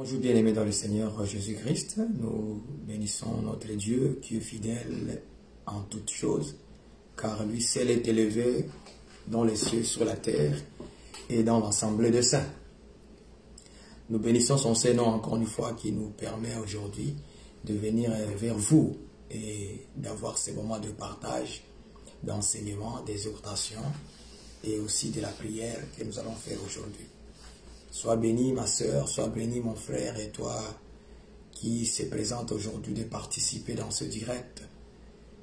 Bonjour bien-aimés dans le Seigneur Jésus-Christ, nous bénissons notre Dieu qui est fidèle en toutes choses, car lui seul est élevé dans les cieux, sur la terre et dans l'assemblée des saints. Nous bénissons son Saint-Nom encore une fois qui nous permet aujourd'hui de venir vers vous et d'avoir ces moments de partage, d'enseignement, d'exhortation et aussi de la prière que nous allons faire aujourd'hui. Sois béni ma soeur, sois béni mon frère et toi qui se présente aujourd'hui de participer dans ce direct.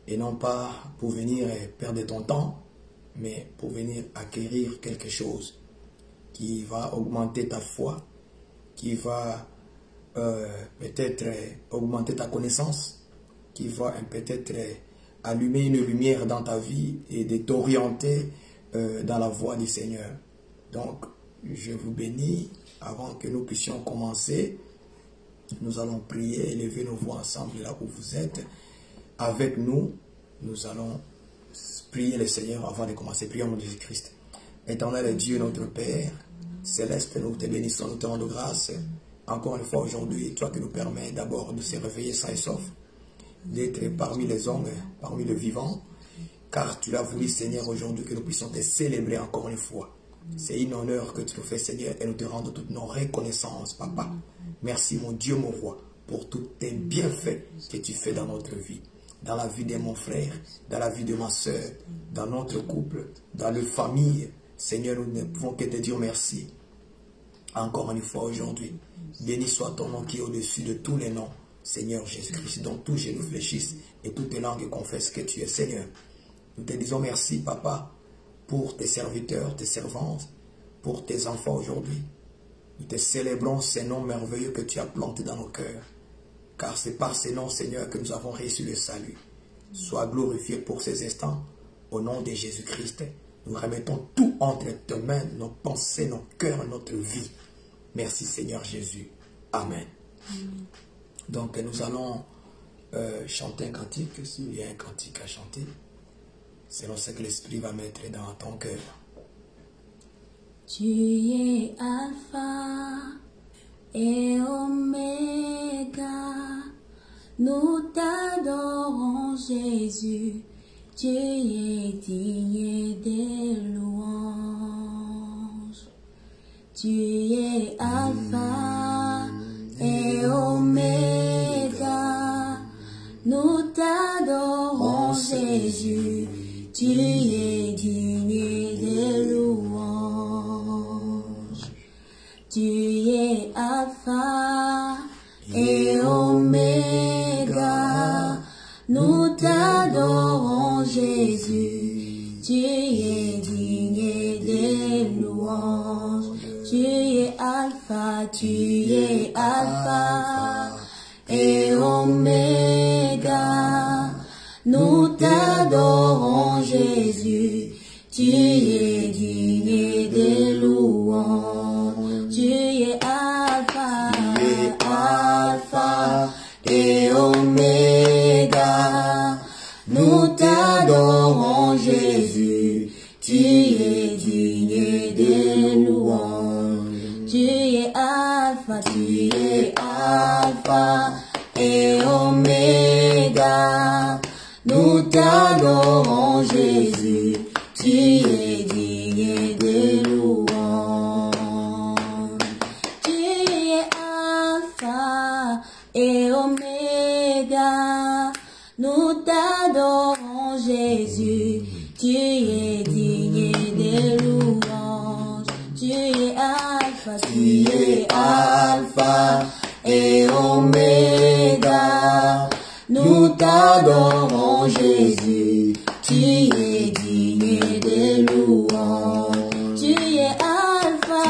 Et non pas pour venir perdre ton temps, mais pour venir acquérir quelque chose qui va augmenter ta foi, qui va peut-être augmenter ta connaissance, qui va peut-être allumer une lumière dans ta vie et de t'orienter dans la voie du Seigneur. Donc, je vous bénis. Avant que nous puissions commencer, nous allons prier, élever nos voix ensemble là où vous êtes. Avec nous, nous allons prier le Seigneur avant de commencer. Prions au nom de Jésus-Christ. Éternel Dieu, notre Père Céleste, nous te bénissons, nous te rendons grâce. Encore une fois aujourd'hui, toi qui nous permets d'abord de se réveiller sains et saufs, d'être parmi les hommes, parmi les vivants, car tu l'as voulu, Seigneur, aujourd'hui que nous puissions te célébrer encore une fois. C'est un honneur que tu nous fais, Seigneur, et nous te rendons toutes nos reconnaissances, Papa. Merci, mon Dieu, mon roi, pour tous tes bienfaits que tu fais dans notre vie, dans la vie de mon frère, dans la vie de ma soeur, dans notre couple, dans la famille. Seigneur, nous ne pouvons que te dire merci. Encore une fois aujourd'hui, béni soit ton nom qui est au-dessus de tous les noms, Seigneur Jésus-Christ, dont tous genoux fléchissent et toutes les langues confessent que tu es Seigneur. Nous te disons merci, Papa, pour tes serviteurs, tes servantes, pour tes enfants aujourd'hui. Nous te célébrons ces noms merveilleux que tu as plantés dans nos cœurs. Car c'est par ces noms, Seigneur, que nous avons reçu le salut. Sois glorifié pour ces instants. Au nom de Jésus-Christ, nous remettons tout entre tes mains, nos pensées, nos cœurs, notre vie. Merci Seigneur Jésus. Amen. Donc nous allons chanter un cantique, s'il y a un cantique à chanter. Selon ce que l'Esprit va mettre dans ton cœur. Tu es Alpha et Oméga, nous t'adorons Jésus, tu es digne des louanges. Tu es Alpha et Oméga, nous t'adorons Jésus, tu es digne de louange. Tu es Alpha et Oméga, nous t'adorons Jésus, tu es digne de louange. Tu es Alpha et Oméga, nous t'adorons Jésus, tu es digne de louange. Tu es Alpha et Oméga, nous t'adorons Jésus, tu es digne de louange. Tu es Alpha et Oméga, nous t'adorons Jésus, tu es digne de louange. Tu es Alpha et Oméga, nous t'adorons Jésus, tu es digne de louange. Tu es Alpha et Oméga, nous t'adorons Jésus, tu es digne de louange. Tu es Alpha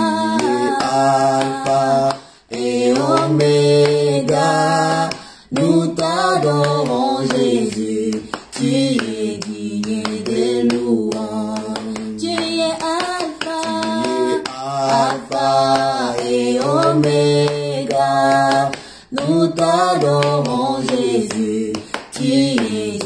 et Oméga, nous t'adorons Jésus, tu es digne de louange. Tu es Alpha et Oméga, nous t'adorons Jésus, tu es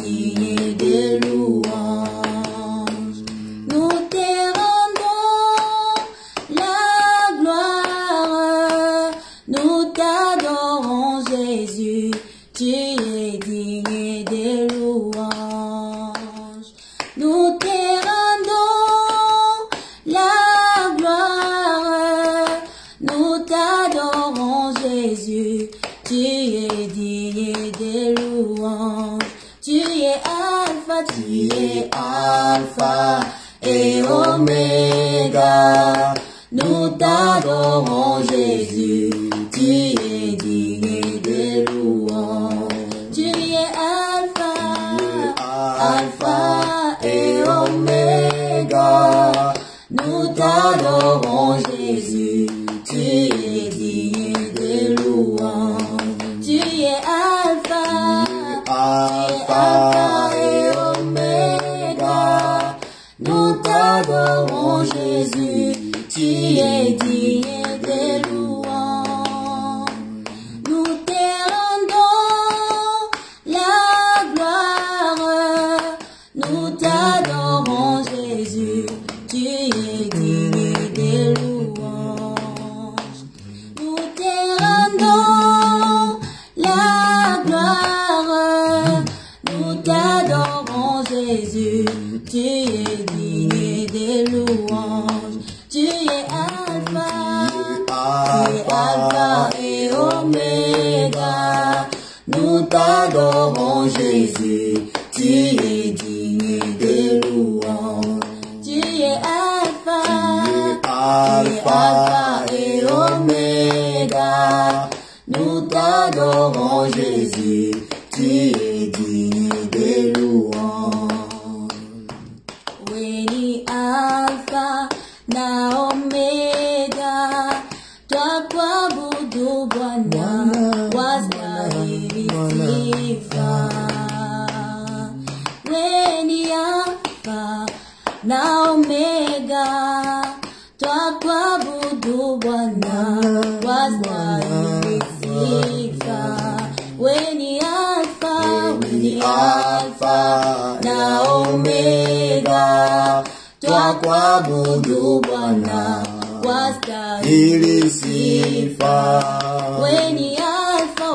es Alpha et Oméga. Nous t'adorons Jésus, tu es digne de louange. Tu es Alpha, Alpha et Oméga. Nous t'adorons Jésus, tu es digne de louange. Tu es Alpha, Alpha et Oméga. Nous t'adorons Jésus, tu es digne de louange. Nous te rendons la gloire. Nous t'adorons Jésus, tu es digne de louange. Nous te rendons la gloire. Nous t'adorons Jésus, tu es digne de louange. Tu es Alpha, Alpha et Oméga. Nous t'adorons Jésus, tu es digne de louange. Tu es Alpha, Alpha et Oméga. Nous t'adorons Jésus, tu es digne de louange. Weni Alpha na Omega, twakuabudu Bwana, wastahili sifa. Weni Alpha na Omega, twakuabudu Bwana, wastahili sifa. Weni Alpha na Omega, twakuabudu Bwana, wastahili sifa. Weni Alpha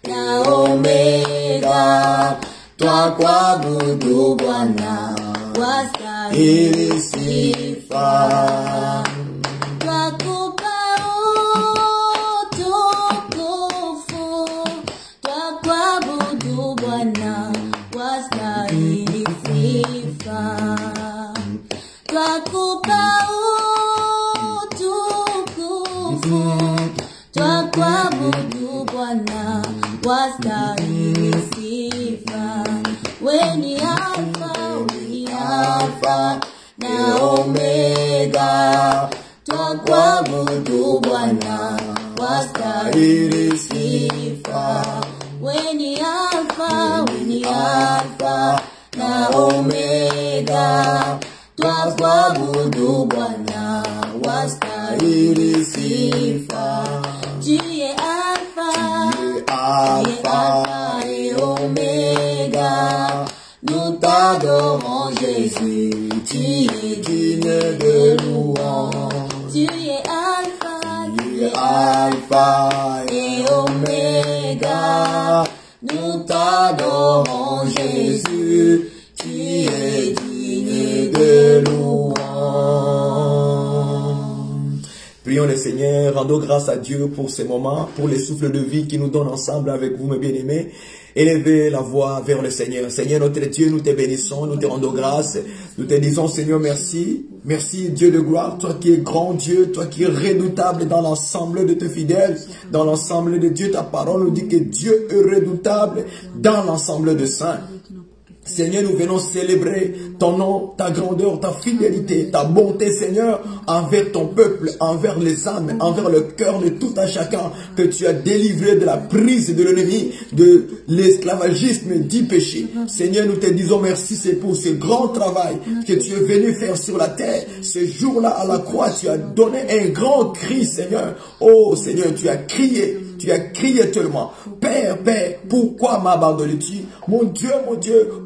na Omega, twakuabudu Bwana, wastahili sifa. Twakupa utukufu, twakuabudu Bwana, wastahili sifa. Twakupa utukufu, twakuabudu Bwana, wastahili sifa. Weni Alpha na Omega, twakuabudu Bwana, wastahili sifa. Weni Alpha na Omega, twakuabudu Bwana, wastahili sifa. Tu es Alpha et Oméga. Nous t'adorons Jésus, tu es digne de louange. Tu es Alpha et Oméga. Nous t'adorons Jésus, tu es digne de louange. Prions le Seigneur, rendons grâce à Dieu pour ces moments, pour les souffles de vie qu'il nous donne ensemble avec vous, mes bien-aimés. Élevez la voix vers le Seigneur. Seigneur notre Dieu, nous te bénissons, nous te rendons grâce. Nous te disons, Seigneur, merci. Merci, Dieu de gloire, toi qui es grand Dieu, toi qui es redoutable dans l'ensemble de tes fidèles, dans l'ensemble de Dieu. Ta parole nous dit que Dieu est redoutable dans l'ensemble de saints. Seigneur, nous venons célébrer ton nom, ta grandeur, ta fidélité, ta bonté, Seigneur, envers ton peuple, envers les âmes, envers le cœur de tout un chacun que tu as délivré de la prise de l'ennemi, de l'esclavagisme du péché. Seigneur, nous te disons merci, c'est pour ce grand travail que tu es venu faire sur la terre. Ce jour-là, à la croix, tu as donné un grand cri, Seigneur. Oh, Seigneur, tu as crié tellement. Père, Père, pourquoi m'abandonnes-tu? Mon Dieu,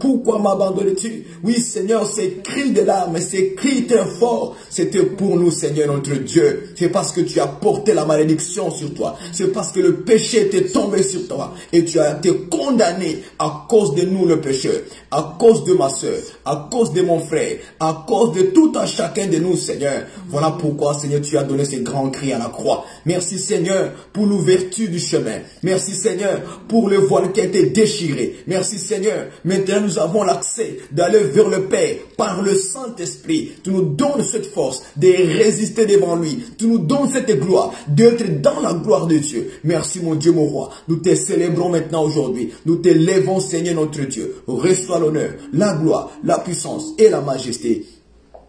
pourquoi m'abandonnes-tu? Oui, Seigneur, ces cris de larmes, ces cris très forts, c'était pour nous, Seigneur, notre Dieu. C'est parce que tu as porté la malédiction sur toi. C'est parce que le péché était tombé sur toi. Et tu as été condamné à cause de nous, le pécheur, à cause de ma soeur, à cause de mon frère, à cause de tout un chacun de nous, Seigneur. Voilà pourquoi, Seigneur, tu as donné ces grands cris à la croix. Merci, Seigneur, pour l'ouverture dessus du chemin. Merci Seigneur pour le voile qui a été déchiré. Merci Seigneur. Maintenant nous avons l'accès d'aller vers le Père par le Saint-Esprit. Tu nous donnes cette force de résister devant lui. Tu nous donnes cette gloire d'être dans la gloire de Dieu. Merci mon Dieu, mon roi. Nous te célébrons maintenant aujourd'hui. Nous te lèvons Seigneur notre Dieu. Reçois l'honneur, la gloire, la puissance et la majesté.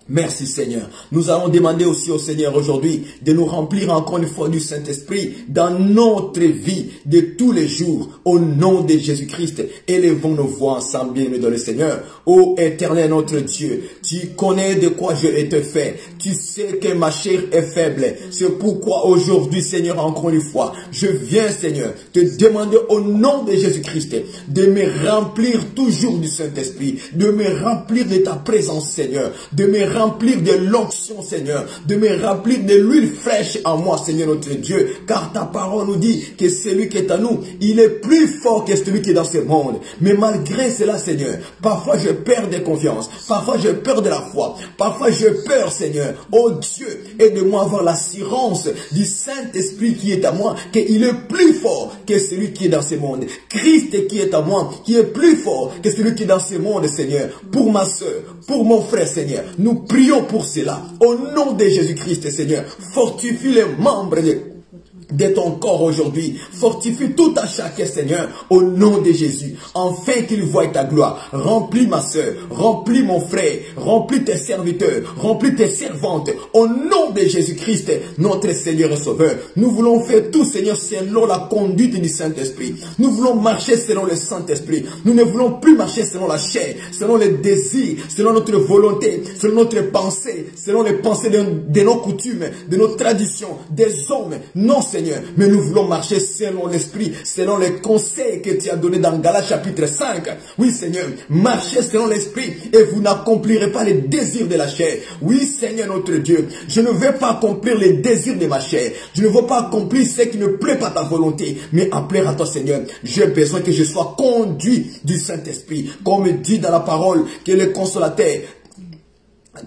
Merci Seigneur. Nous allons demander aussi au Seigneur aujourd'hui de nous remplir encore une fois du Saint-Esprit dans notre vie de tous les jours. Au nom de Jésus-Christ, élevons nos voix ensemble, bien dans le Seigneur. Ô éternel notre Dieu, tu connais de quoi je été fait. Tu sais que ma chair est faible. C'est pourquoi aujourd'hui Seigneur, encore une fois, je viens Seigneur te demander au nom de Jésus-Christ de me remplir toujours du Saint-Esprit, de me remplir de ta présence Seigneur, de me remplir de l'onction Seigneur, de me remplir de l'huile fraîche en moi Seigneur notre Dieu, car ta parole nous dit que celui qui est à nous, il est plus fort que celui qui est dans ce monde. Mais malgré cela Seigneur, parfois je perds de confiance, parfois je perds de la foi, parfois je peur Seigneur. Oh Dieu, aide-moi à avoir l'assurance du Saint-Esprit qui est à moi, qu'il est plus fort que celui qui est dans ce monde. Christ qui est à moi, qui est plus fort que celui qui est dans ce monde Seigneur. Pour ma soeur, pour mon frère Seigneur, nous prions pour cela. Au nom de Jésus-Christ, Seigneur, fortifie les membres de ton corps aujourd'hui. Fortifie tout à chacun, Seigneur, au nom de Jésus, afin qu'il voie ta gloire. Remplis ma soeur, remplis mon frère, remplis tes serviteurs, remplis tes servantes, au nom de Jésus-Christ, notre Seigneur et Sauveur. Nous voulons faire tout, Seigneur, selon la conduite du Saint-Esprit. Nous voulons marcher selon le Saint-Esprit. Nous ne voulons plus marcher selon la chair, selon les désirs, selon notre volonté, selon notre pensée, selon les pensées de nos coutumes, de nos traditions, des hommes. Non, Seigneur, mais nous voulons marcher selon l'Esprit, selon les conseils que tu as donnés dans Galates chapitre 5. Oui, Seigneur, marchez selon l'Esprit et vous n'accomplirez pas les désirs de la chair. Oui, Seigneur notre Dieu, je ne veux pas accomplir les désirs de ma chair. Je ne veux pas accomplir ce qui ne plaît pas à ta volonté, mais appeler à toi, Seigneur. J'ai besoin que je sois conduit du Saint-Esprit. Comme dit dans la parole que le consolateur,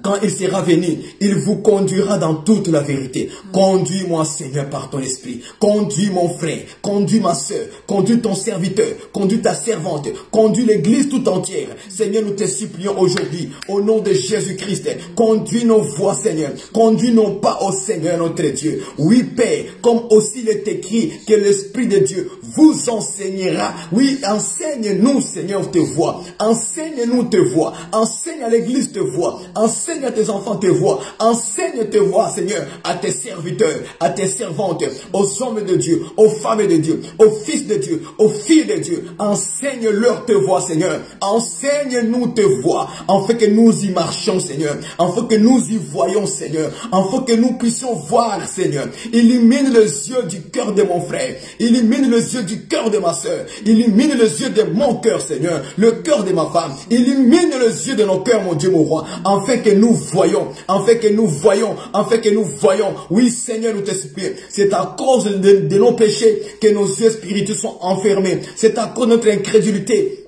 quand il sera venu, il vous conduira dans toute la vérité. Conduis-moi, Seigneur, par ton esprit. Conduis mon frère, conduis ma soeur, conduis ton serviteur, conduis ta servante, conduis l'église tout entière. Seigneur, nous te supplions aujourd'hui, au nom de Jésus-Christ, conduis nos voies, Seigneur. Conduis nos pas au Seigneur, notre Dieu. Oui, Père, comme aussi il est écrit que l'Esprit de Dieu vous enseignera. Oui, enseigne-nous, Seigneur, tes voies. Enseigne-nous tes voies. Enseigne à l'église tes voies. Enseigne à tes enfants tes voies. Enseigne tes voies, Seigneur, à tes serviteurs, à tes servantes, aux hommes de Dieu, aux femmes de Dieu, aux fils de Dieu, aux filles de Dieu. Enseigne-leur tes voies, Seigneur. Enseigne-nous tes voies, afin que nous y marchions, Seigneur. Afin que nous y voyons, Seigneur. Afin que nous puissions voir, Seigneur. Illumine les yeux du cœur de mon frère. Illumine les yeux du cœur de ma soeur. Illumine les yeux de mon cœur, Seigneur. Le cœur de ma femme. Illumine les yeux de nos cœurs, mon Dieu, mon roi. Afin que nous voyons, afin que nous voyons, afin que nous voyons. Oui, Seigneur, nous te supplions. C'est à cause de nos péchés que nos yeux spirituels sont enfermés. C'est à cause de notre incrédulité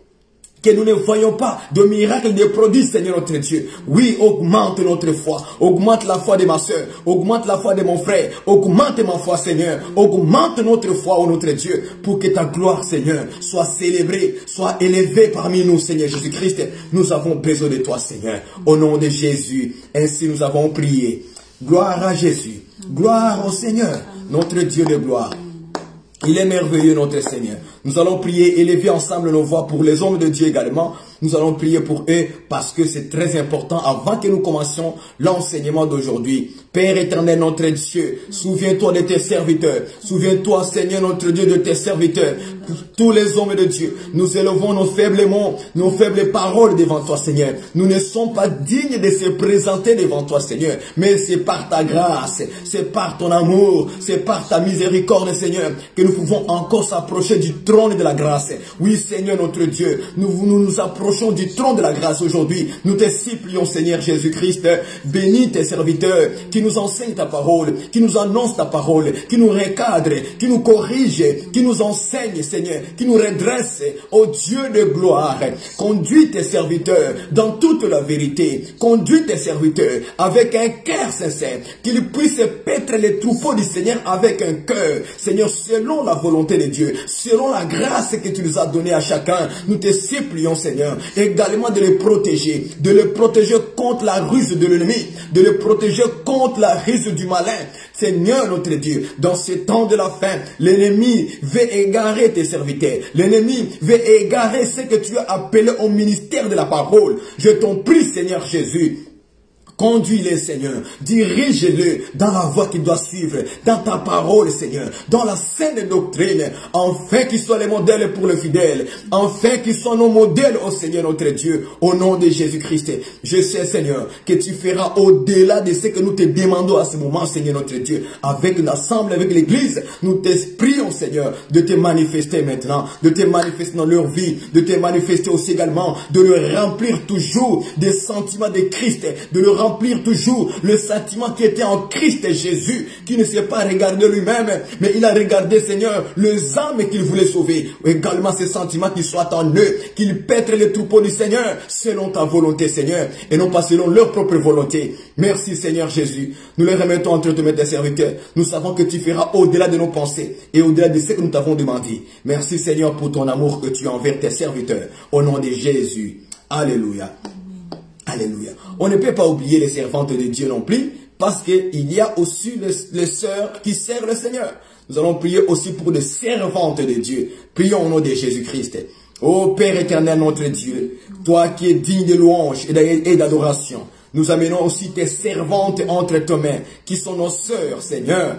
que nous ne voyons pas de miracles, de produits, Seigneur notre Dieu. Oui, augmente notre foi. Augmente la foi de ma soeur. Augmente la foi de mon frère. Augmente ma foi, Seigneur. Augmente notre foi, ô notre Dieu, pour que ta gloire, Seigneur, soit célébrée, soit élevée parmi nous, Seigneur Jésus-Christ. Nous avons besoin de toi, Seigneur. Au nom de Jésus, ainsi nous avons prié. Gloire à Jésus. Gloire au Seigneur, notre Dieu de gloire. Il est merveilleux, notre Seigneur. Nous allons prier, élever ensemble nos voix pour les hommes de Dieu également. Nous allons prier pour eux parce que c'est très important avant que nous commencions l'enseignement d'aujourd'hui. Père éternel, notre Dieu, souviens-toi de tes serviteurs. Souviens-toi, Seigneur, notre Dieu, de tes serviteurs. Pour tous les hommes de Dieu, nous élevons nos faibles mots, nos faibles paroles devant toi, Seigneur. Nous ne sommes pas dignes de se présenter devant toi, Seigneur. Mais c'est par ta grâce, c'est par ton amour, c'est par ta miséricorde, Seigneur, que nous pouvons encore s'approcher du trône de la grâce. Oui, Seigneur, notre Dieu, nous nous approchons du trône de la grâce aujourd'hui. Nous te supplions, Seigneur Jésus-Christ, bénis tes serviteurs qui nous enseigne ta parole, qui nous annonce ta parole, qui nous recadre, qui nous corrige, qui nous enseigne, Seigneur, qui nous redresse, ô Dieu de gloire. Conduis tes serviteurs dans toute la vérité. Conduis tes serviteurs avec un cœur sincère, qu'ils puissent paître les troupeaux du Seigneur avec un cœur, Seigneur, selon la volonté de Dieu, selon la grâce que tu nous as donnée à chacun. Nous te supplions, Seigneur, également de les protéger contre la ruse de l'ennemi, de les protéger contre la ruse du malin. Seigneur notre Dieu, dans ce temps de la fin, l'ennemi veut égarer tes serviteurs. L'ennemi veut égarer ce que tu as appelé au ministère de la parole. Je t'en prie, Seigneur Jésus. Conduis-les, Seigneur. Dirige-les dans la voie qu'ils doivent suivre, dans ta parole, Seigneur, dans la saine doctrine, afin qu'ils soient les modèles pour le fidèle, afin qu'ils soient nos modèles, ô Seigneur notre Dieu, au nom de Jésus-Christ. Je sais, Seigneur, que tu feras au-delà de ce que nous te demandons à ce moment, Seigneur notre Dieu, avec l'ensemble, avec l'Église. Nous te prions, Seigneur, de te manifester maintenant, de te manifester dans leur vie, de te manifester aussi également, de leur remplir toujours des sentiments de Christ, de leur remplir toujours le sentiment qui était en Christ Jésus, qui ne s'est pas regardé lui-même, mais il a regardé, Seigneur, les âmes qu'il voulait sauver. Également ces sentiments qui soient en eux, qu'ils pètrent les troupeaux du Seigneur, selon ta volonté, Seigneur, et non pas selon leur propre volonté. Merci, Seigneur Jésus. Nous les remettons entre tes mains, tes serviteurs. Nous savons que tu feras au-delà de nos pensées et au-delà de ce que nous t'avons demandé. Merci, Seigneur, pour ton amour que tu as envers tes serviteurs. Au nom de Jésus. Alléluia. Alléluia. On ne peut pas oublier les servantes de Dieu non plus, parce qu'il y a aussi les sœurs qui servent le Seigneur. Nous allons prier aussi pour les servantes de Dieu. Prions au nom de Jésus-Christ. Ô Père éternel, notre Dieu, toi qui es digne de louange et d'adoration, nous amenons aussi tes servantes entre tes mains, qui sont nos sœurs, Seigneur.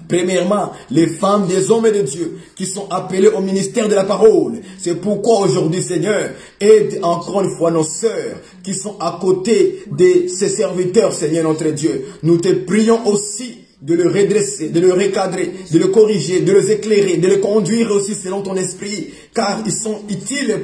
Premièrement, les femmes des hommes de Dieu qui sont appelées au ministère de la parole. C'est pourquoi aujourd'hui, Seigneur, aide encore une fois nos sœurs qui sont à côté de ces serviteurs, Seigneur notre Dieu. Nous te prions aussi de le redresser, de le recadrer, de le corriger, de les éclairer, de les conduire aussi selon ton esprit, car ils sont utiles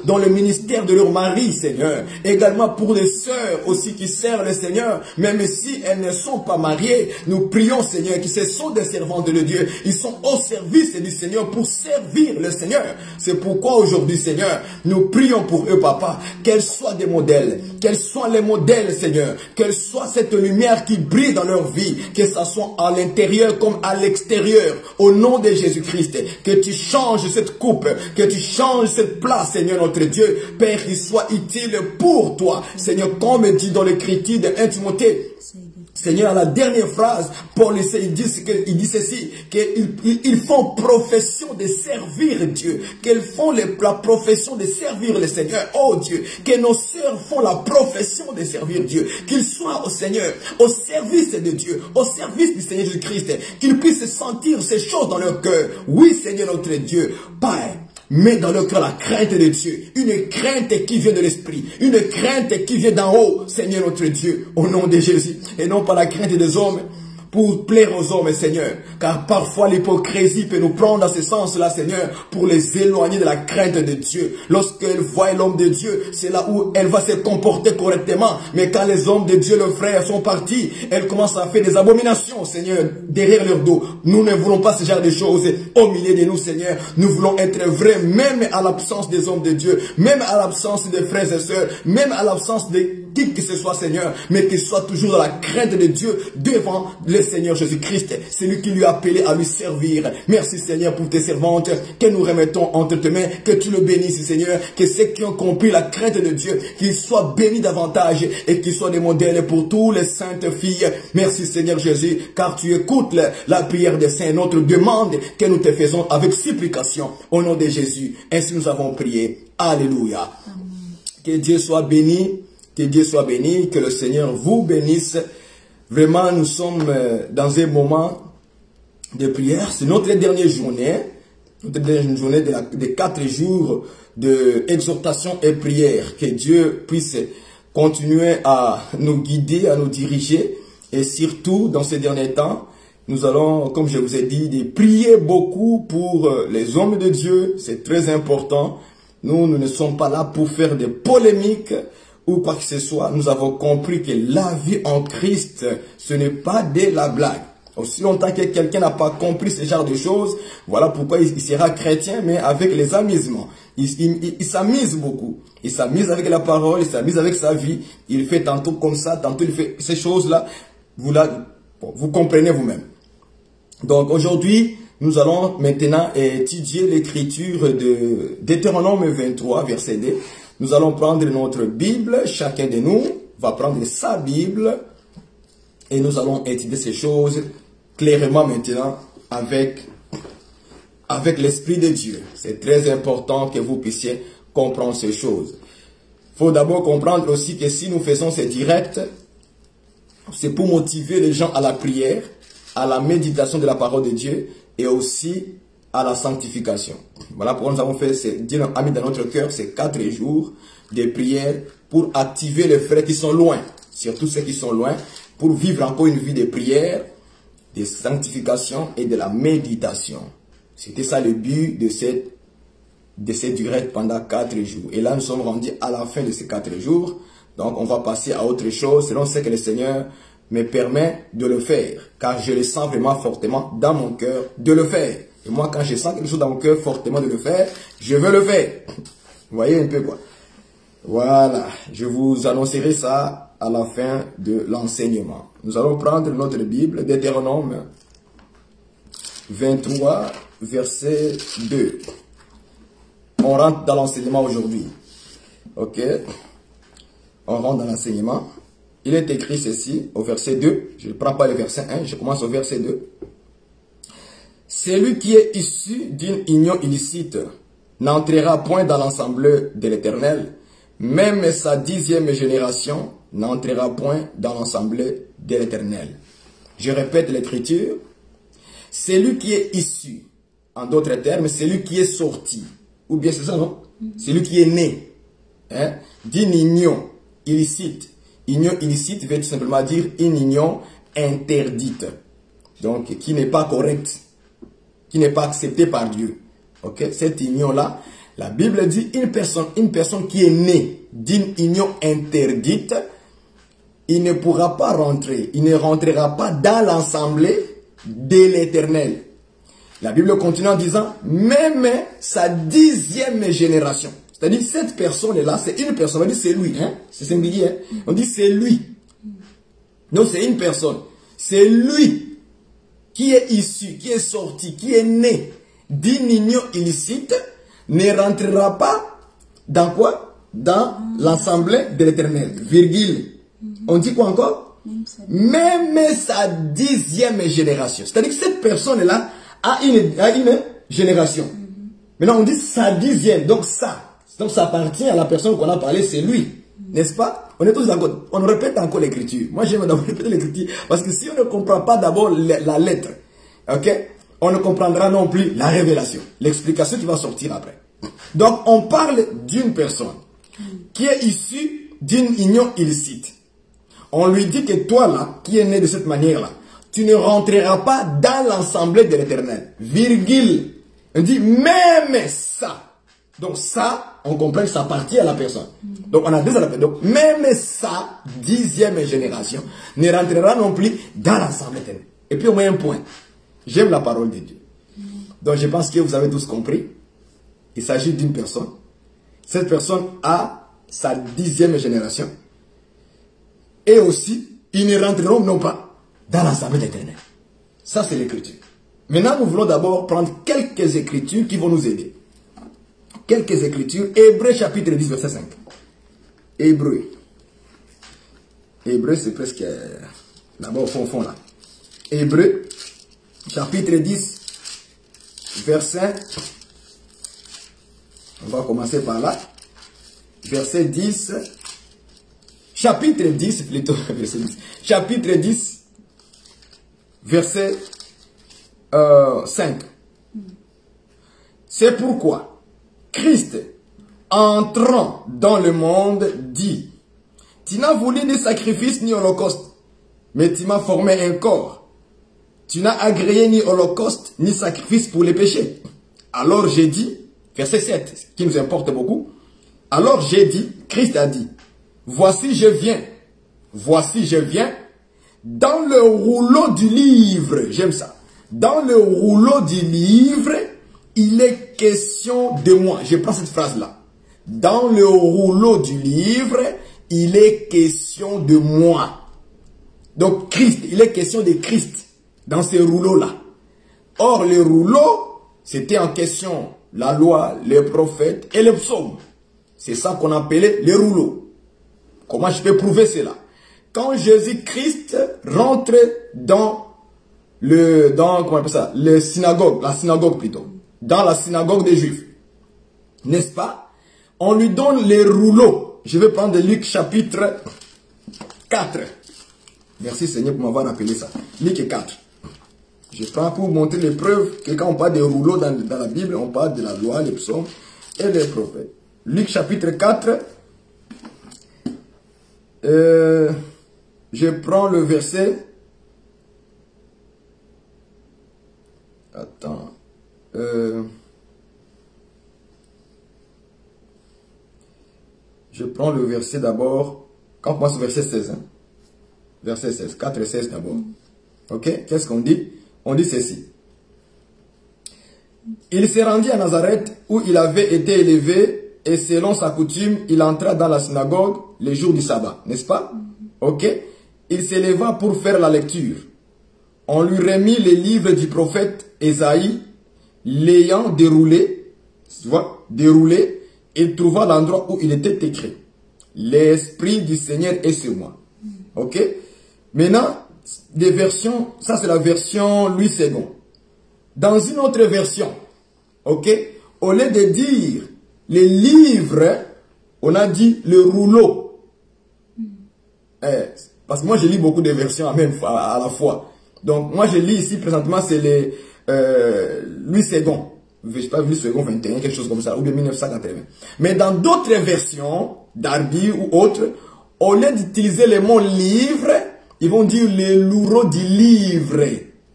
dans le ministère de leur mari, Seigneur. Également pour les sœurs aussi qui servent le Seigneur, même si elles ne sont pas mariées, nous prions, Seigneur, que ce sont des servantes de Dieu. Ils sont au service du Seigneur pour servir le Seigneur. C'est pourquoi aujourd'hui, Seigneur, nous prions pour eux, Papa, qu'elles soient des modèles, qu'elles soient les modèles, Seigneur, qu'elles soient cette lumière qui brille dans leur vie, que ça soit à l'intérieur comme à l'extérieur, au nom de Jésus-Christ, que tu changes cette coupe, que tu changes cette place, Seigneur notre Dieu, Père, qu'il soit utile pour toi, Seigneur, comme dit dans l'écriture de 1 Timothée. Seigneur, à la dernière phrase, Paul il dit ceci, qu'ils font profession de servir Dieu, qu'elles font la profession de servir le Seigneur. Oh Dieu, que nos sœurs font la profession de servir Dieu, qu'ils soient au Seigneur, au service de Dieu, au service du Seigneur Jésus-Christ, qu'ils puissent sentir ces choses dans leur cœur. Oui, Seigneur notre Dieu, Père, mets dans leur cœur la crainte de Dieu, une crainte qui vient de l'Esprit, une crainte qui vient d'en haut, Seigneur notre Dieu, au nom de Jésus, et non pas la crainte des hommes, pour plaire aux hommes, Seigneur. Car parfois l'hypocrisie peut nous prendre dans ce sens-là, Seigneur, pour les éloigner de la crainte de Dieu. Lorsqu'elle voit l'homme de Dieu, c'est là où elle va se comporter correctement. Mais quand les hommes de Dieu, leurs frères, sont partis, elle commence à faire des abominations, Seigneur, derrière leur dos. Nous ne voulons pas ce genre de choses au milieu de nous, Seigneur. Nous voulons être vrais, même à l'absence des hommes de Dieu, même à l'absence des frères et sœurs, même à l'absence de qui que ce soit, Seigneur, mais qu'il soit toujours dans la crainte de Dieu devant le Seigneur Jésus-Christ, celui qui lui a appelé à lui servir. Merci, Seigneur, pour tes servantes que nous remettons entre tes mains, que tu le bénisses, Seigneur, que ceux qui ont compris la crainte de Dieu, qu'ils soient bénis davantage et qu'ils soient des modèles pour toutes les saintes filles. Merci, Seigneur Jésus, car tu écoutes la prière des saints, notre demande que nous te faisons avec supplication au nom de Jésus. Ainsi nous avons prié. Alléluia. Amen. Que Dieu soit béni. Que Dieu soit béni, que le Seigneur vous bénisse. Vraiment, nous sommes dans un moment de prière. C'est notre dernière journée de 4 jours d'exhortation et prière. Que Dieu puisse continuer à nous guider, à nous diriger. Et surtout, dans ces derniers temps, nous allons, comme je vous ai dit, de prier beaucoup pour les hommes de Dieu. C'est très important. Nous ne sommes pas là pour faire des polémiques ou quoi que ce soit, nous avons compris que la vie en Christ, ce n'est pas de la blague. Aussi longtemps que quelqu'un n'a pas compris ce genre de choses, voilà pourquoi il sera chrétien, mais avec les amusements. Il s'amuse beaucoup. Il s'amuse avec la parole, il s'amuse avec sa vie. Il fait tantôt comme ça, tantôt il fait ces choses-là. Vous comprenez vous-même. Donc aujourd'hui, nous allons maintenant étudier l'écriture de Deutéronome 23, verset 2. Nous allons prendre notre Bible, chacun de nous va prendre sa Bible et nous allons étudier ces choses clairement maintenant avec l'Esprit de Dieu. C'est très important que vous puissiez comprendre ces choses. Il faut d'abord comprendre aussi que si nous faisons ces directs, c'est pour motiver les gens à la prière, à la méditation de la parole de Dieu et aussi à la sanctification. Voilà pourquoi nous avons fait, Dieu a mis dans notre cœur ces 4 jours de prière pour activer les frères qui sont loin, surtout ceux qui sont loin, pour vivre encore une vie de prière, de sanctification et de la méditation. C'était ça le but de cette durée pendant 4 jours. Et là, nous sommes rendus à la fin de ces 4 jours. Donc, on va passer à autre chose selon ce que le Seigneur me permet de le faire. Car je le sens vraiment fortement dans mon cœur de le faire. Et moi, quand je sens quelque chose dans mon cœur fortement de le faire, je veux le faire. Vous voyez un peu quoi? Voilà. Je vous annoncerai ça à la fin de l'enseignement. Nous allons prendre notre Bible, Deutéronome 23, verset 2. On rentre dans l'enseignement aujourd'hui. Ok? On rentre dans l'enseignement. Il est écrit ceci au verset 2. Je ne prends pas le verset 1, je commence au verset 2. Celui qui est issu d'une union illicite n'entrera point dans l'assemblée de l'Éternel, même sa 10e génération n'entrera point dans l'assemblée de l'Éternel. Je répète l'écriture. Celui qui est issu, en d'autres termes, celui qui est sorti, ou bien c'est ça, non? Celui qui est né d'une union illicite. Union illicite veut tout simplement dire une union interdite. Donc, qui n'est pas correcte, qui n'est pas acceptée par Dieu. Ok? Cette union-là, la Bible dit une personne qui est née d'une union interdite, il ne pourra pas rentrer, il ne rentrera pas dans l'assemblée de l'Éternel. La Bible continue en disant, même sa 10e génération. C'est-à-dire, cette personne-là, c'est une personne. On dit c'est lui, hein? C'est singulier, hein? On dit c'est lui. Donc, c'est une personne. C'est lui qui est issu, qui est sorti, qui est né d'une union illicite, ne rentrera pas dans quoi? Dans l'assemblée de l'Éternel. Virgule. On dit quoi encore? Même sa 10e génération. C'est-à-dire que cette personne-là a une génération. Maintenant, on dit sa 10e. Donc, ça appartient à la personne qu'on a parlé, c'est lui. N'est-ce pas? On est tous d'accord. On répète encore l'écriture. Moi, j'aime d'abord répéter l'écriture. Parce que si on ne comprend pas d'abord la lettre, ok, on ne comprendra non plus la révélation. L'explication qui va sortir après. Donc, on parle d'une personne qui est issue d'une union illicite. On lui dit que toi, là, qui est né de cette manière-là, tu ne rentreras pas dans l'assemblée de l'Éternel. Virgule. On dit même ça. Donc ça, on comprend que ça appartient à la personne. Donc on a deux appels. Donc même sa 10e génération ne rentrera non plus dans l'assemblée éternelle. Et puis au moins un point. J'aime la parole de Dieu. Donc je pense que vous avez tous compris. Il s'agit d'une personne. Cette personne a sa 10e génération. Et aussi, ils ne rentreront non pas dans l'assemblée éternelle. Ça c'est l'écriture. Maintenant nous voulons d'abord prendre quelques écritures qui vont nous aider. Quelques écritures. Hébreux chapitre 10 verset 5. Hébreux. Hébreux c'est presque là-bas au fond là. Hébreux chapitre 10 verset. On va commencer par là. Verset 10. Chapitre 10 plutôt. Verset 10. Chapitre 10 verset 5. C'est pourquoi Christ, entrant dans le monde, dit, tu n'as voulu ni sacrifice ni holocauste, mais tu m'as formé un corps. Tu n'as agréé ni holocauste ni sacrifice pour les péchés. Alors j'ai dit, verset 7, qui nous importe beaucoup, alors j'ai dit, Christ a dit, voici je viens. Voici je viens. Dans le rouleau du livre, j'aime ça. Dans le rouleau du livre, il est question de moi. Je prends cette phrase-là. Dans le rouleau du livre, il est question de moi. Donc Christ, il est question de Christ dans ces rouleaux-là. Or, les rouleaux, c'était en question la loi, les prophètes et les psaumes. C'est ça qu'on appelait les rouleaux. Comment je peux prouver cela? Quand Jésus-Christ rentre dans comment on appelle ça, la synagogue plutôt, dans la synagogue des Juifs, n'est-ce pas? On lui donne les rouleaux. Je vais prendre Luc chapitre 4. Merci Seigneur pour m'avoir rappelé ça. Luc 4. Je prends pour vous montrer les preuves que quand on parle des rouleaux dans la Bible, on parle de la loi, les psaumes et les prophètes. Luc chapitre 4. Je prends le verset. Attends. Je prends le verset d'abord. Quand on passe au verset 16. Hein? Verset 16. 4 et 16 d'abord. Ok? Qu'est-ce qu'on dit? On dit ceci. Il s'est rendu à Nazareth où il avait été élevé et selon sa coutume, il entra dans la synagogue les jours du sabbat. N'est-ce pas? Ok? Il s'éleva pour faire la lecture. On lui remit les livres du prophète Ésaïe, l'ayant déroulé, tu vois, déroulé, il trouva l'endroit où il était écrit. L'Esprit du Seigneur est sur moi. Ok? Maintenant, des versions, ça c'est la version Louis II. Dans une autre version, ok? Au lieu de dire les livres, on a dit le rouleau. Parce que moi je lis beaucoup de versions à la fois. Donc moi je lis ici présentement c'est les Louis II. Je sais pas, Louis II 21, quelque chose comme ça, ou bien 1980. Mais dans d'autres versions, Darby ou autres, au lieu d'utiliser le mot livre, ils vont dire les rouleaux du livre.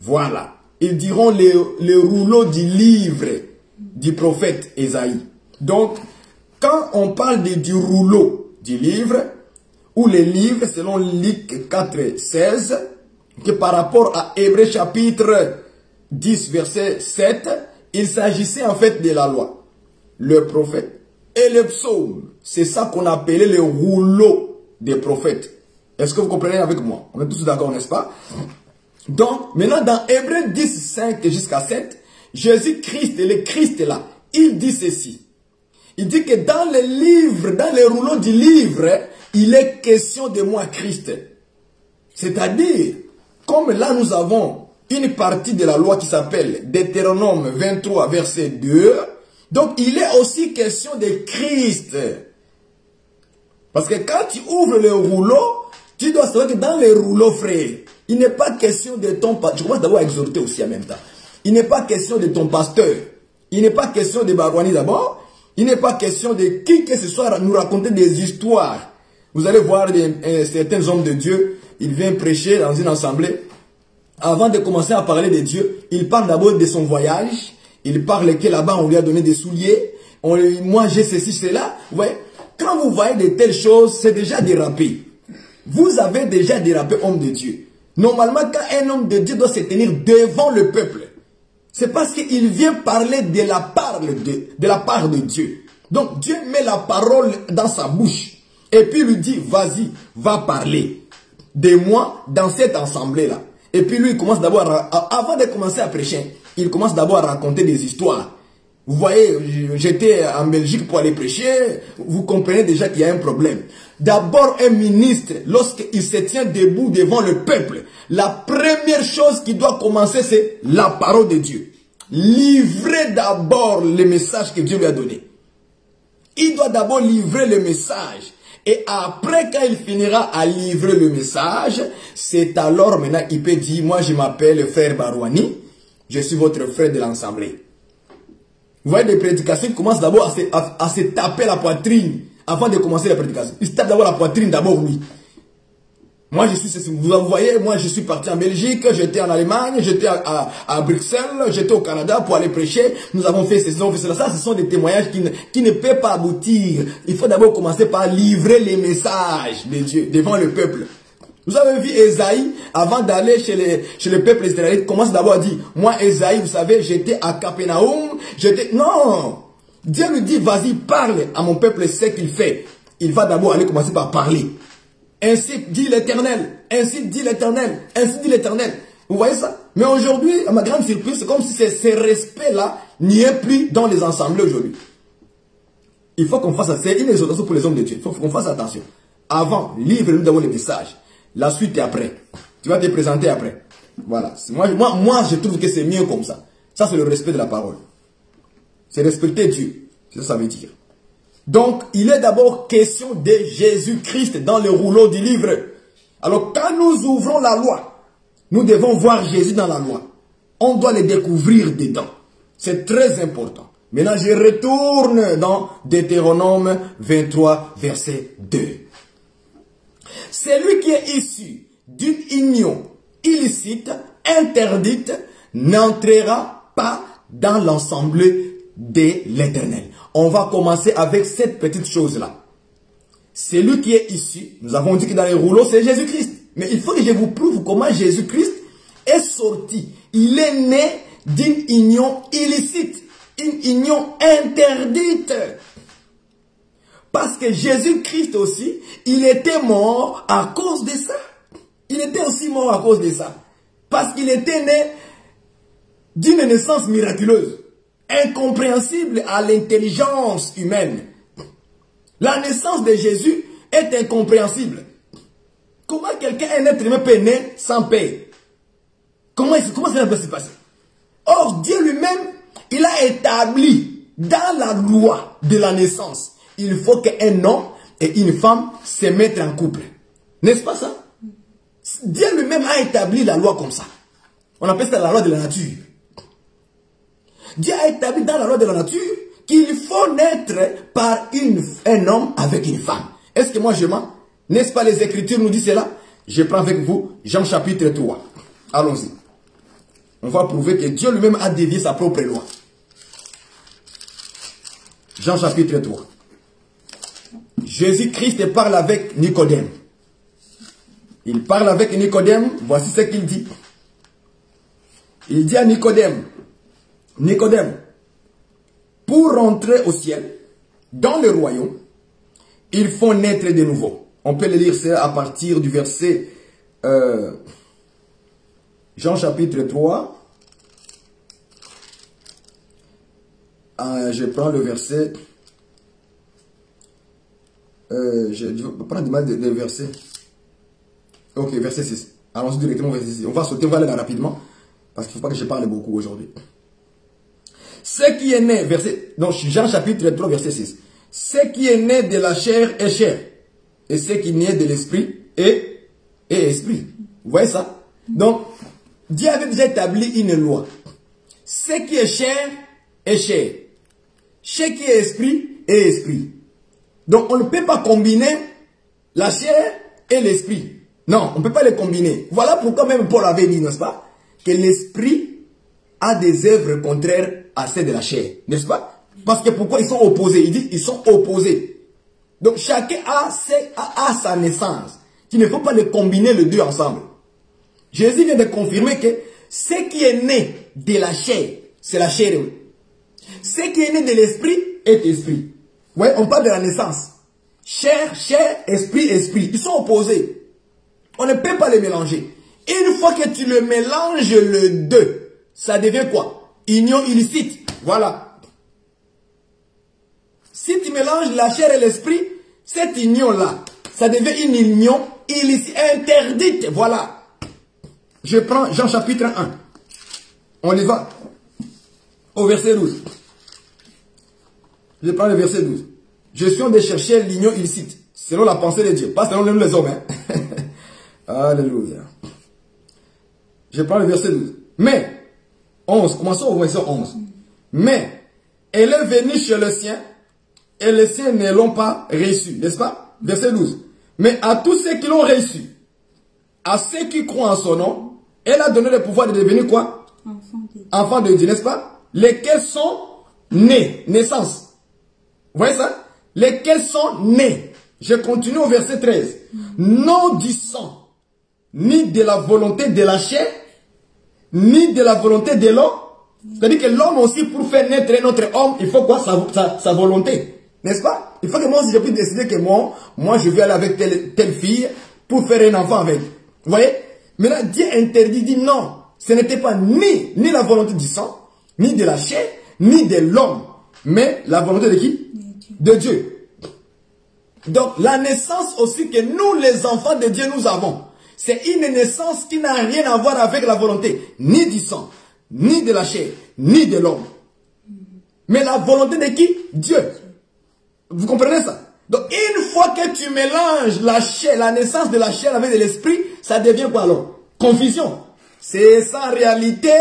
Voilà. Ils diront les rouleaux du livre du prophète Ésaïe. Donc, quand on parle du rouleau du livre, ou les livres, selon Luc 4, 16, que par rapport à Hébreux chapitre 10, verset 7, il s'agissait en fait de la loi, le prophète et le psaume. C'est ça qu'on appelait le rouleau des prophètes. Est-ce que vous comprenez avec moi? On est tous d'accord, n'est-ce pas? Donc, maintenant, dans Hébreux 10, 5 jusqu'à 7, Jésus-Christ, et le Christ est là, il dit ceci. Il dit que dans les livres, dans les rouleaux du livre, il est question de moi, Christ. C'est-à-dire, comme là nous avons une partie de la loi qui s'appelle Deutéronome 23, verset 2, donc il est aussi question de Christ. Parce que quand tu ouvres le rouleau, tu dois savoir que dans les rouleaux, frère, il n'est pas question de ton pasteur. Je commence d'abord à exhorter aussi en même temps. Il n'est pas question de ton pasteur. Il n'est pas question de Barouani d'abord. Il n'est pas question de qui que ce soit nous raconter des histoires. Vous allez voir certains hommes de Dieu, ils viennent prêcher dans une assemblée. Avant de commencer à parler de Dieu, il parle d'abord de son voyage. Il parle que là-bas, on lui a donné des souliers. Moi, j'ai ceci, cela. Vous voyez, quand vous voyez de telles choses, c'est déjà dérapé. Vous avez déjà dérapé, homme de Dieu. Normalement, quand un homme de Dieu doit se tenir devant le peuple, c'est parce qu'il vient parler de la part de Dieu. Donc, Dieu met la parole dans sa bouche. Et puis, il lui dit, vas-y, va parler de moi dans cette assemblée-là. Et puis, lui, il commence d'abord, avant de commencer à prêcher, il commence d'abord à raconter des histoires. Vous voyez, j'étais en Belgique pour aller prêcher, vous comprenez déjà qu'il y a un problème. D'abord, un ministre, lorsqu'il se tient debout devant le peuple, la première chose qui doit commencer, c'est la parole de Dieu. Livrer d'abord le message que Dieu lui a donné. Il doit d'abord livrer le message. Et après, quand il finira à livrer le message, c'est alors maintenant qu'il peut dire, moi je m'appelle frère Barouani, je suis votre frère de l'Assemblée. Vous voyez des prédications qui commencent d'abord à se taper la poitrine avant de commencer la prédication. Il se tape d'abord la poitrine, d'abord oui. Moi, je suis ceci. Vous voyez, moi, je suis parti en Belgique, j'étais en Allemagne, j'étais à Bruxelles, j'étais au Canada pour aller prêcher. Nous avons fait ceci, on fait cela. Ça, ce sont des témoignages qui ne peuvent pas aboutir. Il faut d'abord commencer par livrer les messages de Dieu devant le peuple. Vous avez vu Esaïe, avant d'aller chez le peuple israélite, commence d'abord à dire, moi, Esaïe, vous savez, j'étais à Capernaum, non! Dieu lui dit, vas-y, parle à mon peuple, ce qu'il fait. Il va d'abord aller commencer par parler. Ainsi dit l'Éternel, ainsi dit l'Éternel, ainsi dit l'Éternel. Vous voyez ça? Mais aujourd'hui, à ma grande surprise, c'est comme si ce respect-là n'y est plus dans les assemblées aujourd'hui. Il faut qu'on fasse ça. C'est une exhortation pour les hommes de Dieu. Il faut qu'on fasse attention. Avant, livre-nous d'abord les messages. La suite est après. Tu vas te présenter après. Voilà. Moi, je trouve que c'est mieux comme ça. Ça, c'est le respect de la parole. C'est respecter Dieu. C'est ça que ça veut dire. Donc, il est d'abord question de Jésus-Christ dans le rouleau du livre. Alors, quand nous ouvrons la loi, nous devons voir Jésus dans la loi. On doit le découvrir dedans. C'est très important. Maintenant, je retourne dans Deutéronome 23, verset 2. Celui qui est issu d'une union illicite, interdite, n'entrera pas dans l'assemblée de l'Éternel. On va commencer avec cette petite chose-là. Celui qui est issu, nous avons dit que dans les rouleaux, c'est Jésus-Christ. Mais il faut que je vous prouve comment Jésus-Christ est sorti. Il est né d'une union illicite, une union interdite. Parce que Jésus-Christ aussi, il était mort à cause de ça. Il était aussi mort à cause de ça. Parce qu'il était né d'une naissance miraculeuse, incompréhensible à l'intelligence humaine. La naissance de Jésus est incompréhensible. Comment quelqu'un, un être humain, peut naître sans père? Comment ça peut se passer? Or, Dieu lui-même, il a établi dans la loi de la naissance, il faut qu'un homme et une femme se mettent en couple. N'est-ce pas ça? Dieu lui-même a établi la loi comme ça. On appelle ça la loi de la nature. Dieu a établi dans la loi de la nature qu'il faut naître par un homme avec une femme. Est-ce que moi je mens? N'est-ce pas les Écritures nous disent cela? Je prends avec vous Jean chapitre 3. Allons-y. On va prouver que Dieu lui-même a dévié sa propre loi. Jean chapitre 3. Jésus-Christ parle avec Nicodème. Il parle avec Nicodème. Voici ce qu'il dit. Il dit à Nicodème, Nicodème, pour rentrer au ciel, dans le royaume, il faut naître de nouveau. On peut le lire ça à partir du verset Jean chapitre 3. Je prends le verset. Je vais prendre le verset. Ok, verset 6. Allons-y directement au verset 6. On va sauter, on va aller là rapidement. Parce qu'il ne faut pas que je parle beaucoup aujourd'hui. Ce qui est né, donc Jean chapitre 3, verset 6. Ce qui est né de la chair est chair. Et ce qui naît de l'esprit est esprit. Vous voyez ça? Donc, Dieu avait déjà établi une loi. Ce qui est chair est chair. Ce qui est esprit. Donc, on ne peut pas combiner la chair et l'esprit. Non, on ne peut pas les combiner. Voilà pourquoi même Paul avait dit, n'est-ce pas, que l'esprit a des œuvres contraires à celles de la chair. N'est-ce pas? Parce que pourquoi ils sont opposés? Il dit ils sont opposés. Donc, chacun a sa naissance. Il ne faut pas les combiner les deux ensemble. Jésus vient de confirmer que ce qui est né de la chair, c'est la chair. Ce qui est né de l'esprit est esprit. Ouais, on parle de la naissance. Chair, esprit. Ils sont opposés. On ne peut pas les mélanger. Une fois que tu le mélanges les deux, ça devient quoi? Union illicite. Voilà. Si tu mélanges la chair et l'esprit, cette union-là, ça devient une union illicite, interdite. Voilà. Je prends Jean chapitre 1. On y va. Au verset 12. Je prends le verset 12. Je suis en train de chercher l'union illicite, selon la pensée de Dieu, pas selon nous les hommes. Hein? Alléluia. Je prends le verset 12. Mais, 11, commençons au verset 11. Mais, elle est venue chez le sien, et les siens ne l'ont pas reçu, n'est-ce pas? Verset 12. Mais à tous ceux qui l'ont reçu, à ceux qui croient en son nom, elle a donné le pouvoir de devenir quoi? Enfants de Dieu, n'est-ce pas? Lesquels sont nés, naissance. Vous voyez ça? Lesquels sont nés. Je continue au verset 13. Non du sang, ni de la volonté de la chair, ni de la volonté de l'homme. C'est-à-dire que l'homme aussi, pour faire naître notre homme, il faut quoi? Sa volonté. N'est-ce pas? Il faut que moi aussi je puisse décider que moi je vais aller avec telle fille pour faire un enfant avec. Vous voyez? Maintenant, Dieu interdit, dit non. Ce n'était pas ni la volonté du sang, ni de la chair, ni de l'homme. Mais la volonté de qui? De Dieu. Donc, la naissance aussi que nous, les enfants de Dieu, nous avons. C'est une naissance qui n'a rien à voir avec la volonté. Ni du sang, ni de la chair, ni de l'homme. Mais la volonté de qui? Dieu. Vous comprenez ça? Donc, une fois que tu mélanges la chair, la naissance de la chair avec de l'esprit, ça devient quoi alors? Confusion. C'est ça en réalité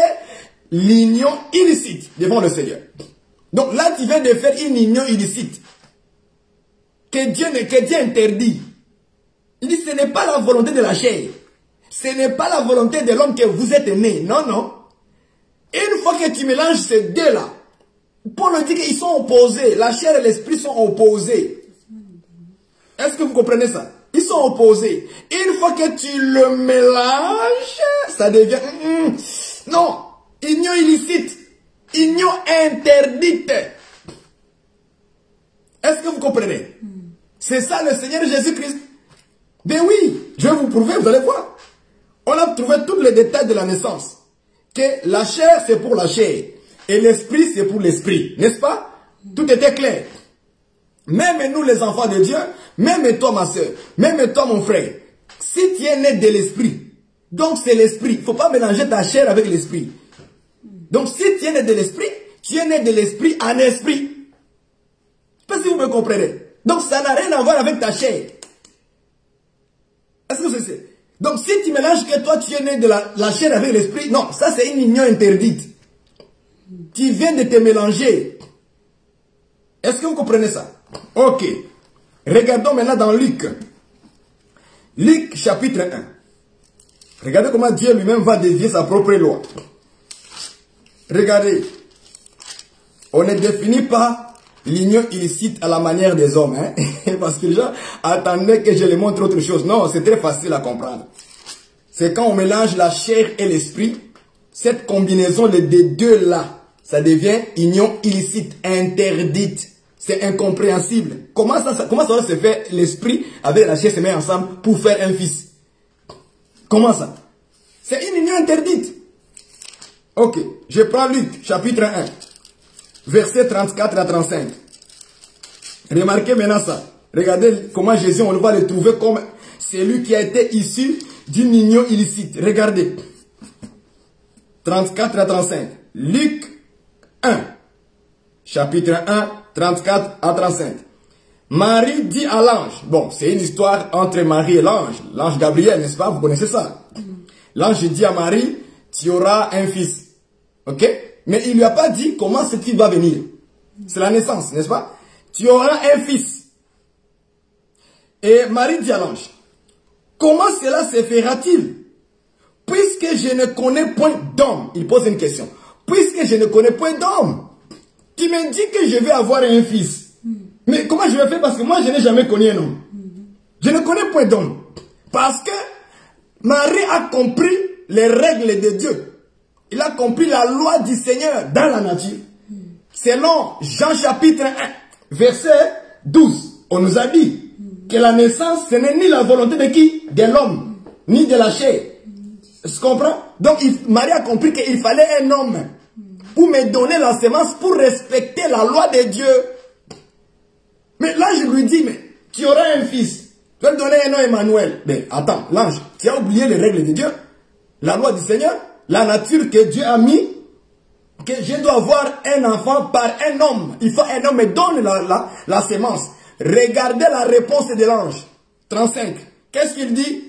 l'union illicite devant le Seigneur. Donc là, tu viens de faire une union illicite que Dieu interdit. Il dit, ce n'est pas la volonté de la chair. Ce n'est pas la volonté de l'homme que vous êtes né. Non, non. Une fois que tu mélanges ces deux-là, Paul dit qu'ils sont opposés. La chair et l'esprit sont opposés. Est-ce que vous comprenez ça? Ils sont opposés. Une fois que tu le mélanges, ça devient... non, union illicite. Union interdite. Est-ce que vous comprenez? C'est ça le Seigneur Jésus-Christ. Ben oui, je vais vous prouver, vous allez voir. On a trouvé tous les détails de la naissance. Que la chair, c'est pour la chair. Et l'esprit, c'est pour l'esprit. N'est-ce pas? Tout était clair. Même nous, les enfants de Dieu, même toi, ma soeur, même toi, mon frère, si tu es né de l'esprit, donc c'est l'esprit. Il ne faut pas mélanger ta chair avec l'esprit. Donc si tu es né de l'esprit, tu es né de l'esprit en esprit. Je ne sais pas si vous me comprenez. Donc ça n'a rien à voir avec ta chair. Est-ce que c'est? Donc si tu mélanges que toi tu es né de la chair avec l'esprit, non, ça c'est une union interdite. Tu viens de te mélanger. Est-ce que vous comprenez ça? Ok. Regardons maintenant dans Luc. Luc chapitre 1. Regardez comment Dieu lui-même va dévier sa propre loi. Regardez. On ne définit pas l'union illicite à la manière des hommes. Hein? Parce que les gens attendaient que je les montre autre chose. Non, c'est très facile à comprendre. C'est quand on mélange la chair et l'esprit. Cette combinaison des deux là, ça devient union illicite, interdite. C'est incompréhensible. Comment ça va se faire l'esprit avec la chair se met ensemble pour faire un fils? Comment ça? C'est une union interdite. Ok, je prends Luc, chapitre 1, versets 34 à 35. Remarquez maintenant ça. Regardez comment Jésus, on va le trouver comme celui qui a été issu d'une union illicite. Regardez. 34 à 35. Luc 1, chapitre 1, 34 à 35. Marie dit à l'ange, bon, c'est une histoire entre Marie et l'ange Gabriel, n'est-ce pas? Vous connaissez ça? L'ange dit à Marie, tu auras un fils. Ok? Mais il ne lui a pas dit comment ce fils va venir. C'est la naissance, n'est-ce pas? Tu auras un fils. Et Marie dit à l'ange, comment cela se fera-t-il? Puisque je ne connais point d'homme. Il pose une question. Puisque je ne connais point d'homme, tu me dis que je vais avoir un fils. Mais comment je vais faire? Parce que moi, je n'ai jamais connu un homme. Je ne connais point d'homme. Parce que Marie a compris les règles de Dieu. Il a compris la loi du Seigneur dans la nature. Selon Jean chapitre 1, verset 12, on nous a dit que la naissance, ce n'est ni la volonté de qui? De l'homme, ni de la chair. Tu comprends? Donc Marie a compris qu'il fallait un homme pour me donner la semence, pour respecter la loi de Dieu. Mais l'ange lui dit, mais tu auras un fils. Tu vas lui donner un nom Emmanuel. Mais attends, l'ange, tu as oublié les règles de Dieu, la loi du Seigneur, la nature que Dieu a mis, que je dois avoir un enfant par un homme. Il faut un homme me donne la semence. Regardez la réponse de l'ange. 35. Qu'est-ce qu'il dit?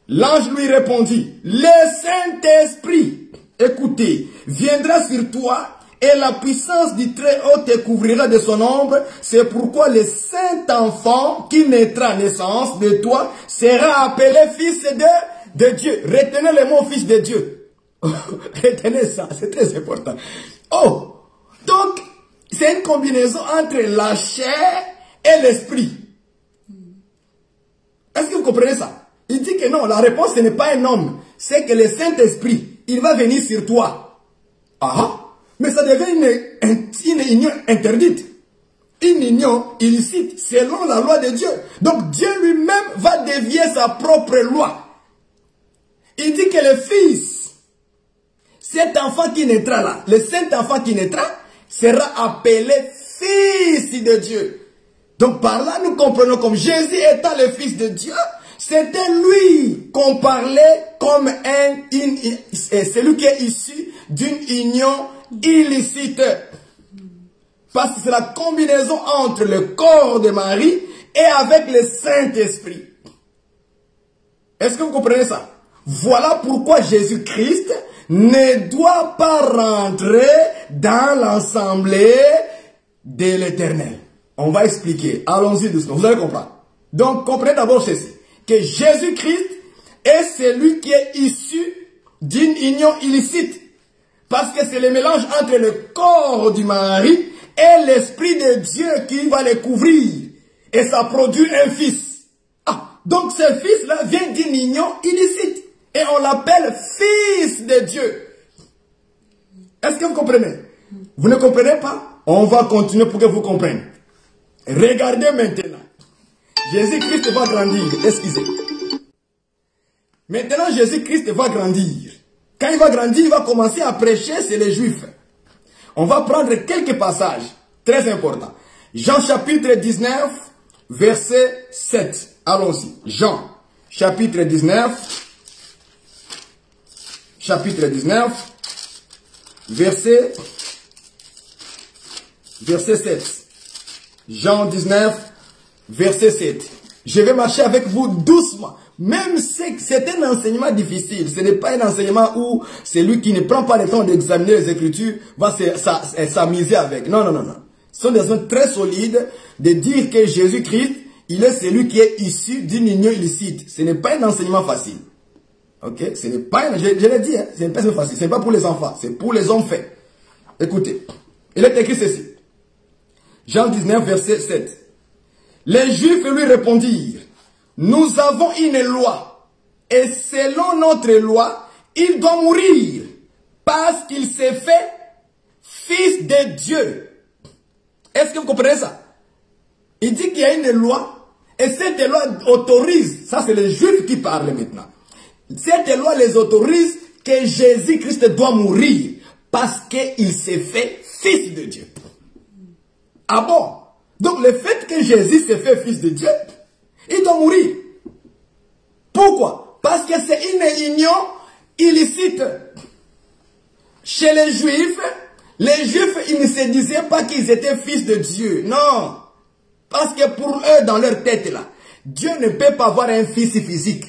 L'ange lui répondit, le Saint-Esprit, écoutez, viendra sur toi et la puissance du Très-Haut te couvrira de son ombre. C'est pourquoi le saint enfant qui naîtra naissance de toi sera appelé fils de Dieu. Retenez le mot fils de Dieu. Retenez ça, c'est très important. Oh, donc, c'est une combinaison entre la chair et l'esprit. Est-ce que vous comprenez ça? Il dit que non, la réponse, ce n'est pas un homme. C'est que le Saint-Esprit, il va venir sur toi. Ah, mais ça devient une union interdite. Une union illicite, selon la loi de Dieu. Donc, Dieu lui-même va dévier sa propre loi. Il dit que le Fils, cet enfant qui naîtra là, le Saint-Enfant qui naîtra, sera appelé Fils de Dieu. Donc par là, nous comprenons comme Jésus étant le Fils de Dieu, c'était lui qu'on parlait comme celui qui est issu d'une union illicite. Parce que c'est la combinaison entre le corps de Marie et avec le Saint-Esprit. Est-ce que vous comprenez ça? Voilà pourquoi Jésus-Christ ne doit pas rentrer dans l'assemblée de l'Éternel. On va expliquer. Allons-y doucement. Vous allez comprendre. Donc, comprenez d'abord ceci. Que Jésus-Christ est celui qui est issu d'une union illicite. Parce que c'est le mélange entre le corps du mari et l'Esprit de Dieu qui va les couvrir. Et ça produit un fils. Ah, donc ce fils-là vient d'une union illicite. Et on l'appelle Fils de Dieu. Est-ce que vous comprenez? Vous ne comprenez pas? On va continuer pour que vous compreniez. Regardez maintenant. Jésus-Christ va grandir. Excusez. Maintenant, Jésus-Christ va grandir. Quand il va grandir, il va commencer à prêcher chez les Juifs. On va prendre quelques passages très importants. Jean chapitre 19, verset 7. Allons-y. Jean chapitre 19. Chapitre 19, verset 7. Jean 19, verset 7. Je vais marcher avec vous doucement. Même si c'est un enseignement difficile, ce n'est pas un enseignement où celui qui ne prend pas le temps d'examiner les Écritures va s'amuser avec. Non, non, non, non. Ce sont des raisons très solides de dire que Jésus-Christ, il est celui qui est issu d'une union illicite. Ce n'est pas un enseignement facile. Ok, ce n'est pas, je l'ai dit, hein, c'est pas facile, ce n'est pas pour les enfants, c'est pour les hommes faits. Écoutez, il est écrit ceci. Jean 19, verset 7. Les Juifs lui répondirent, nous avons une loi, et selon notre loi, il doit mourir, parce qu'il s'est fait fils de Dieu. Est-ce que vous comprenez ça? Il dit qu'il y a une loi, et cette loi autorise, ça c'est les Juifs qui parlent maintenant. Cette loi les autorise que Jésus-Christ doit mourir parce qu'il s'est fait fils de Dieu. Ah bon? Donc le fait que Jésus s'est fait fils de Dieu, il doit mourir. Pourquoi? Parce que c'est une union illicite. Chez les Juifs, ils ne se disaient pas qu'ils étaient fils de Dieu. Non. Parce que pour eux, dans leur tête là, Dieu ne peut pas avoir un fils physique.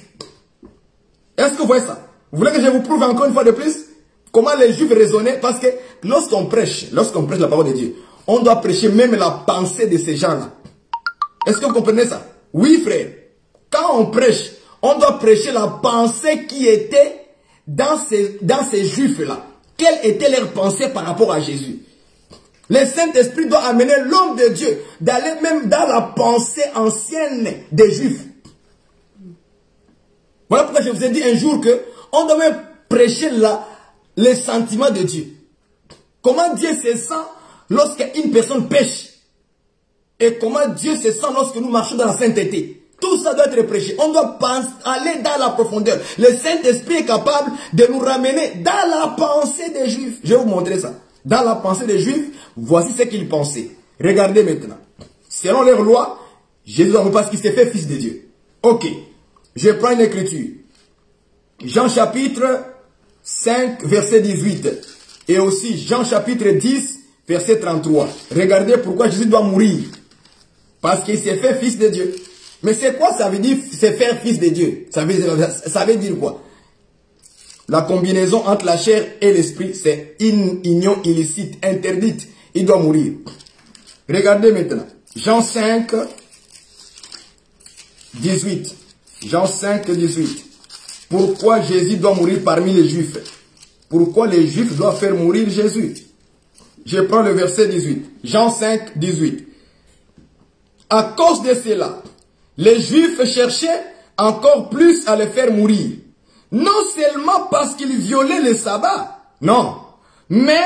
Est-ce que vous voyez ça? Vous voulez que je vous prouve encore une fois de plus comment les Juifs raisonnaient? Parce que lorsqu'on prêche la parole de Dieu, on doit prêcher même la pensée de ces gens-là. Est-ce que vous comprenez ça? Oui, frère. Quand on prêche, on doit prêcher la pensée qui était dans ces Juifs-là. Quelle était leur pensée par rapport à Jésus? Le Saint-Esprit doit amener l'homme de Dieu d'aller même dans la pensée ancienne des Juifs. Voilà pourquoi je vous ai dit un jour qu'on doit même prêcher les sentiments de Dieu. Comment Dieu se sent lorsqu'une personne pêche. Et comment Dieu se sent lorsque nous marchons dans la sainteté. Tout ça doit être prêché. On doit aller dans la profondeur. Le Saint-Esprit est capable de nous ramener dans la pensée des Juifs. Je vais vous montrer ça. Dans la pensée des Juifs, voici ce qu'ils pensaient. Regardez maintenant. Selon leur loi, Jésus doit parce qu'il s'est fait fils de Dieu. Ok. Je prends une écriture. Jean chapitre 5, verset 18. Et aussi Jean chapitre 10, verset 33. Regardez pourquoi Jésus doit mourir. Parce qu'il s'est fait fils de Dieu. Mais c'est quoi ça veut dire se faire fils de Dieu? Ça veut dire quoi? La combinaison entre la chair et l'esprit, c'est une union illicite, interdite. Il doit mourir. Regardez maintenant. Jean 5, 18. Jean 5, 18. pourquoi Jésus doit mourir parmi les Juifs. Pourquoi les Juifs doivent faire mourir Jésus. Je prends le verset 18. Jean 5, 18. À cause de cela, les Juifs cherchaient encore plus à le faire mourir. Non seulement parce qu'il violait le sabbat, non, mais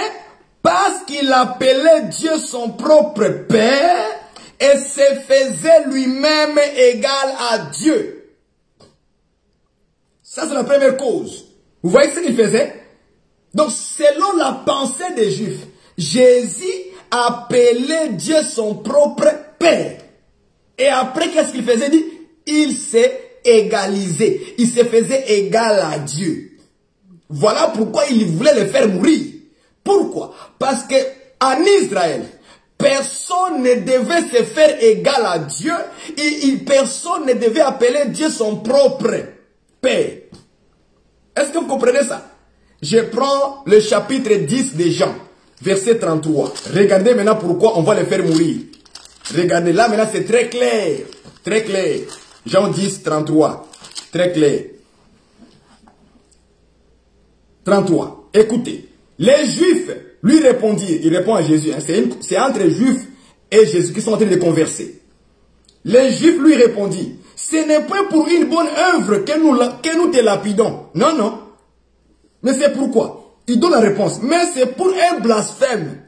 parce qu'il appelait Dieu son propre Père et se faisait lui-même égal à Dieu. Ça, c'est la première cause. Vous voyez ce qu'il faisait? Donc, selon la pensée des Juifs, Jésus appelait Dieu son propre Père. Et après, qu'est-ce qu'il faisait? Dit, il s'est égalisé. Il se faisait égal à Dieu. Voilà pourquoi il voulait le faire mourir. Pourquoi? Parce que en Israël, personne ne devait se faire égal à Dieu et personne ne devait appeler Dieu son propre Père. Est-ce que vous comprenez ça? Je prends le chapitre 10 de Jean, verset 33. Regardez maintenant pourquoi on va le faire mourir. Regardez, là maintenant c'est très clair. Très clair. Jean 10, 33. Très clair. 33. Écoutez. Les Juifs lui répondirent. Il répond à Jésus. Hein, c'est entre les Juifs et Jésus qui sont en train de converser. Les Juifs lui répondirent. Ce n'est pas pour une bonne œuvre que nous te lapidons. Non, non. Mais c'est pourquoi? Il donne la réponse. Mais c'est pour un blasphème.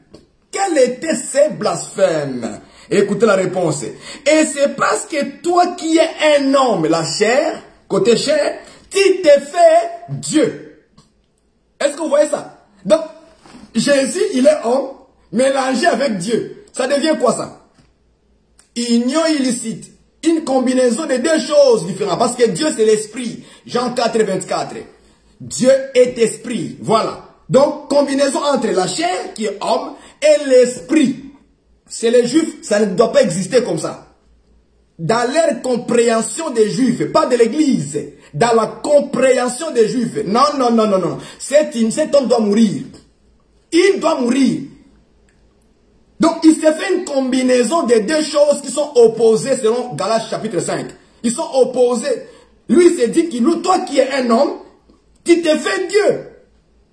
Quel était ce blasphème? Écoutez la réponse. Et c'est parce que toi qui es un homme, la chair, côté chair, tu te fais Dieu. Est-ce que vous voyez ça? Donc, Jésus, il est homme, mélangé avec Dieu. Ça devient quoi ça? Union illicite. Une combinaison de deux choses différentes. Parce que Dieu, c'est l'esprit. Jean 4, 24. Dieu est esprit. Voilà. Donc, combinaison entre la chair, qui est homme, et l'esprit. C'est les Juifs, ça ne doit pas exister comme ça. Dans leur compréhension des Juifs, pas de l'Église. Dans la compréhension des Juifs. Non, non, non, non, non. Cet homme doit mourir. Il doit mourir. Donc, il s'est fait une combinaison de deux choses qui sont opposées selon Galates chapitre 5. Ils sont opposés. Lui, il s'est dit que toi qui es un homme, tu te fais Dieu.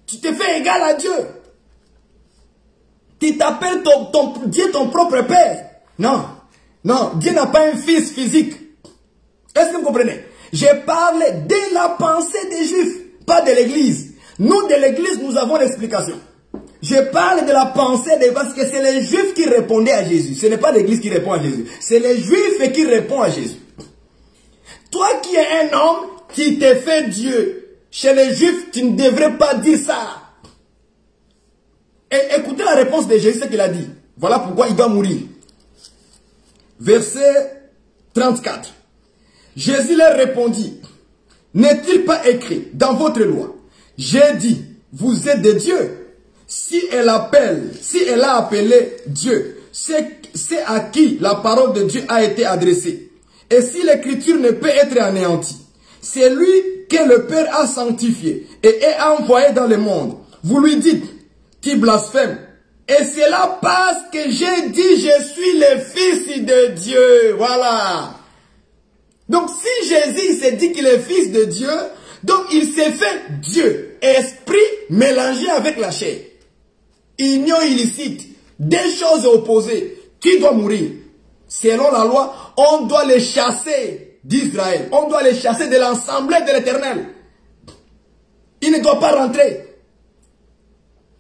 Tu te fais égal à Dieu. Tu t'appelles Dieu ton propre Père. Non. Non, Dieu n'a pas un fils physique. Est-ce que vous comprenez? Je parle de la pensée des Juifs, pas de l'Église. Nous, de l'Église, nous avons l'explication. Je parle de la pensée parce que c'est les Juifs qui répondaient à Jésus. Ce n'est pas l'Église qui répond à Jésus. C'est les Juifs qui répondent à Jésus. Toi qui es un homme, tu te fais Dieu. Chez les Juifs, tu ne devrais pas dire ça. Et écoutez la réponse de Jésus, ce qu'il a dit. Voilà pourquoi il doit mourir. Verset 34. Jésus leur répondit, n'est-il pas écrit dans votre loi, j'ai dit, vous êtes des dieux. Si elle a appelé Dieu, c'est à qui la parole de Dieu a été adressée. Et si l'écriture ne peut être anéantie, c'est lui que le Père a sanctifié et a envoyé dans le monde. Vous lui dites, tu blasphèmes. Et c'est là parce que j'ai dit, je suis le Fils de Dieu. Voilà. Donc si Jésus s'est dit qu'il est Fils de Dieu, donc il s'est fait Dieu. Esprit mélangé avec la chair. Union illicite. Des choses opposées. Qui doit mourir? Selon la loi, on doit les chasser d'Israël. On doit les chasser de l'assemblée de l'Éternel. Il ne doit pas rentrer.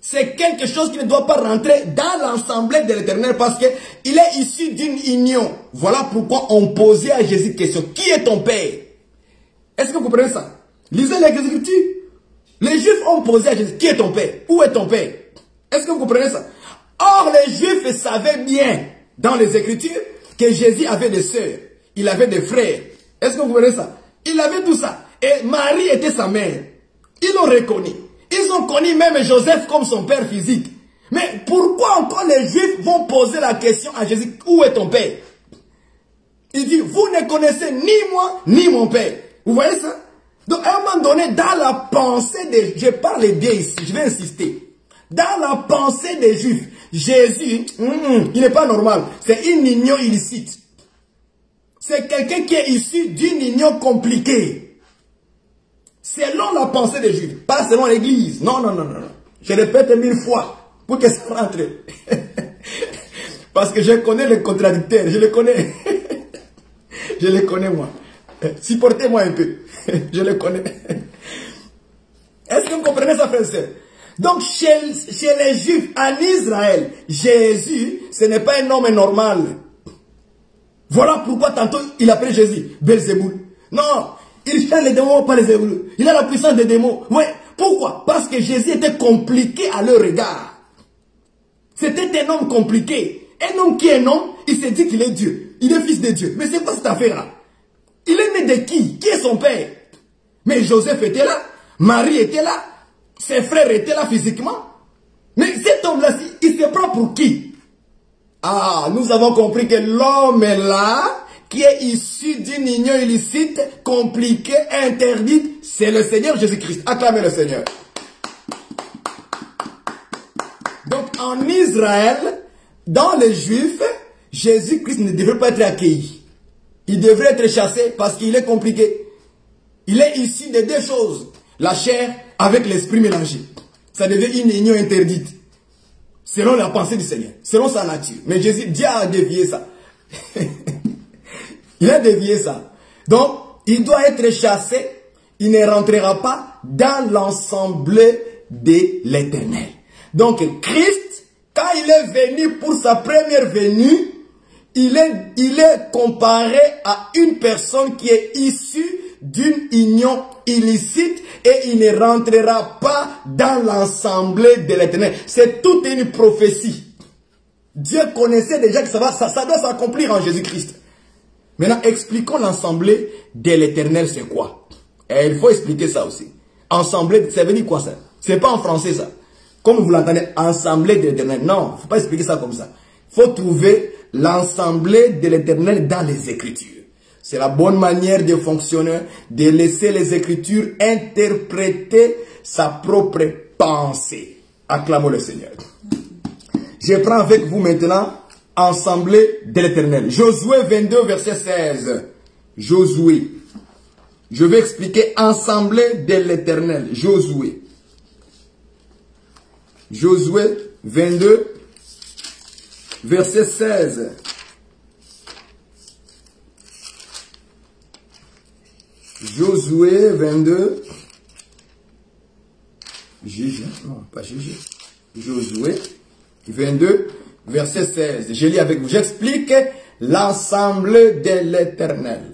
C'est quelque chose qui ne doit pas rentrer dans l'assemblée de l'Éternel parce qu'il est issu d'une union. Voilà pourquoi on posait à Jésus la question. Qui est ton Père? Est-ce que vous comprenez ça? Lisez les Écritures. Les Juifs ont posé à Jésus. Qui est ton Père? Où est ton Père? Est-ce que vous comprenez ça? Or, les Juifs savaient bien dans les Écritures que Jésus avait des sœurs. Il avait des frères. Est-ce que vous comprenez ça? Il avait tout ça. Et Marie était sa mère. Ils l'ont reconnu. Ils ont connu même Joseph comme son père physique. Mais pourquoi encore les Juifs vont poser la question à Jésus, où est ton Père? Il dit, vous ne connaissez ni moi, ni mon Père. Vous voyez ça? Donc à un moment donné, dans la pensée des... Je parle bien ici, je vais insister. Dans la pensée des Juifs, Jésus, il n'est pas normal. C'est une union illicite. C'est quelqu'un qui est issu d'une union compliquée. Selon la pensée des Juifs, pas selon l'Église. Non, non, non, non. Je répète 1000 fois pour que ça rentre. Parce que je connais les contradicteurs, je les connais. Je les connais moi. Supportez-moi un peu. Je les connais. Est-ce que vous comprenez ça, frère et sœur? Donc, chez les Juifs, en Israël, Jésus, ce n'est pas un homme normal. Voilà pourquoi tantôt il appelle Jésus Belzéboul. Non, il chasse les démons, pas les démons. Il a la puissance des démons. Ouais, pourquoi? Parce que Jésus était compliqué à leur regard. C'était un homme compliqué. Un homme qui est un homme, il se dit qu'il est Dieu. Il est fils de Dieu. Mais c'est quoi cette affaire-là? Il est né de qui? Qui est son père? Mais Joseph était là. Marie était là. Ses frères étaient là physiquement. Mais cet homme-là, il se prend pour qui? Ah, nous avons compris que l'homme est là, qui est issu d'une union illicite, compliquée, interdite, c'est le Seigneur Jésus-Christ. Acclamez le Seigneur. Donc en Israël, dans les Juifs, Jésus-Christ ne devrait pas être accueilli. Il devrait être chassé parce qu'il est compliqué. Il est issu de deux choses. La chair avec l'esprit mélangé. Ça devient une union interdite. Selon la pensée du Seigneur. Selon sa nature. Mais Jésus, Dieu a dévié ça. Il a dévié ça. Donc, il doit être chassé. Il ne rentrera pas dans l'ensemble de l'Éternel. Donc, Christ, quand il est venu pour sa première venue, il est comparé à une personne qui est issue d'une union illicite et il ne rentrera pas dans l'ensemble de l'Éternel. C'est toute une prophétie. Dieu connaissait déjà que ça doit s'accomplir en Jésus-Christ. Maintenant, expliquons l'ensemble de l'Éternel, c'est quoi? Et il faut expliquer ça aussi. Ensemble, ça veut dire quoi ça? C'est pas en français ça. Comme vous l'entendez, ensemble de l'Éternel. Non, il ne faut pas expliquer ça comme ça. Il faut trouver l'ensemble de l'Éternel dans les Écritures. C'est la bonne manière de fonctionner, de laisser les Écritures interpréter sa propre pensée. Acclamons le Seigneur. Je prends avec vous maintenant ensemble de l'Éternel. Josué 22, verset 16. Josué. Je vais expliquer ensemble de l'Éternel. Josué. Josué 22, verset 16. Josué 22. Juge, non, pas juge. Josué 22, verset 16. Je lis avec vous. J'explique l'ensemble de l'Éternel.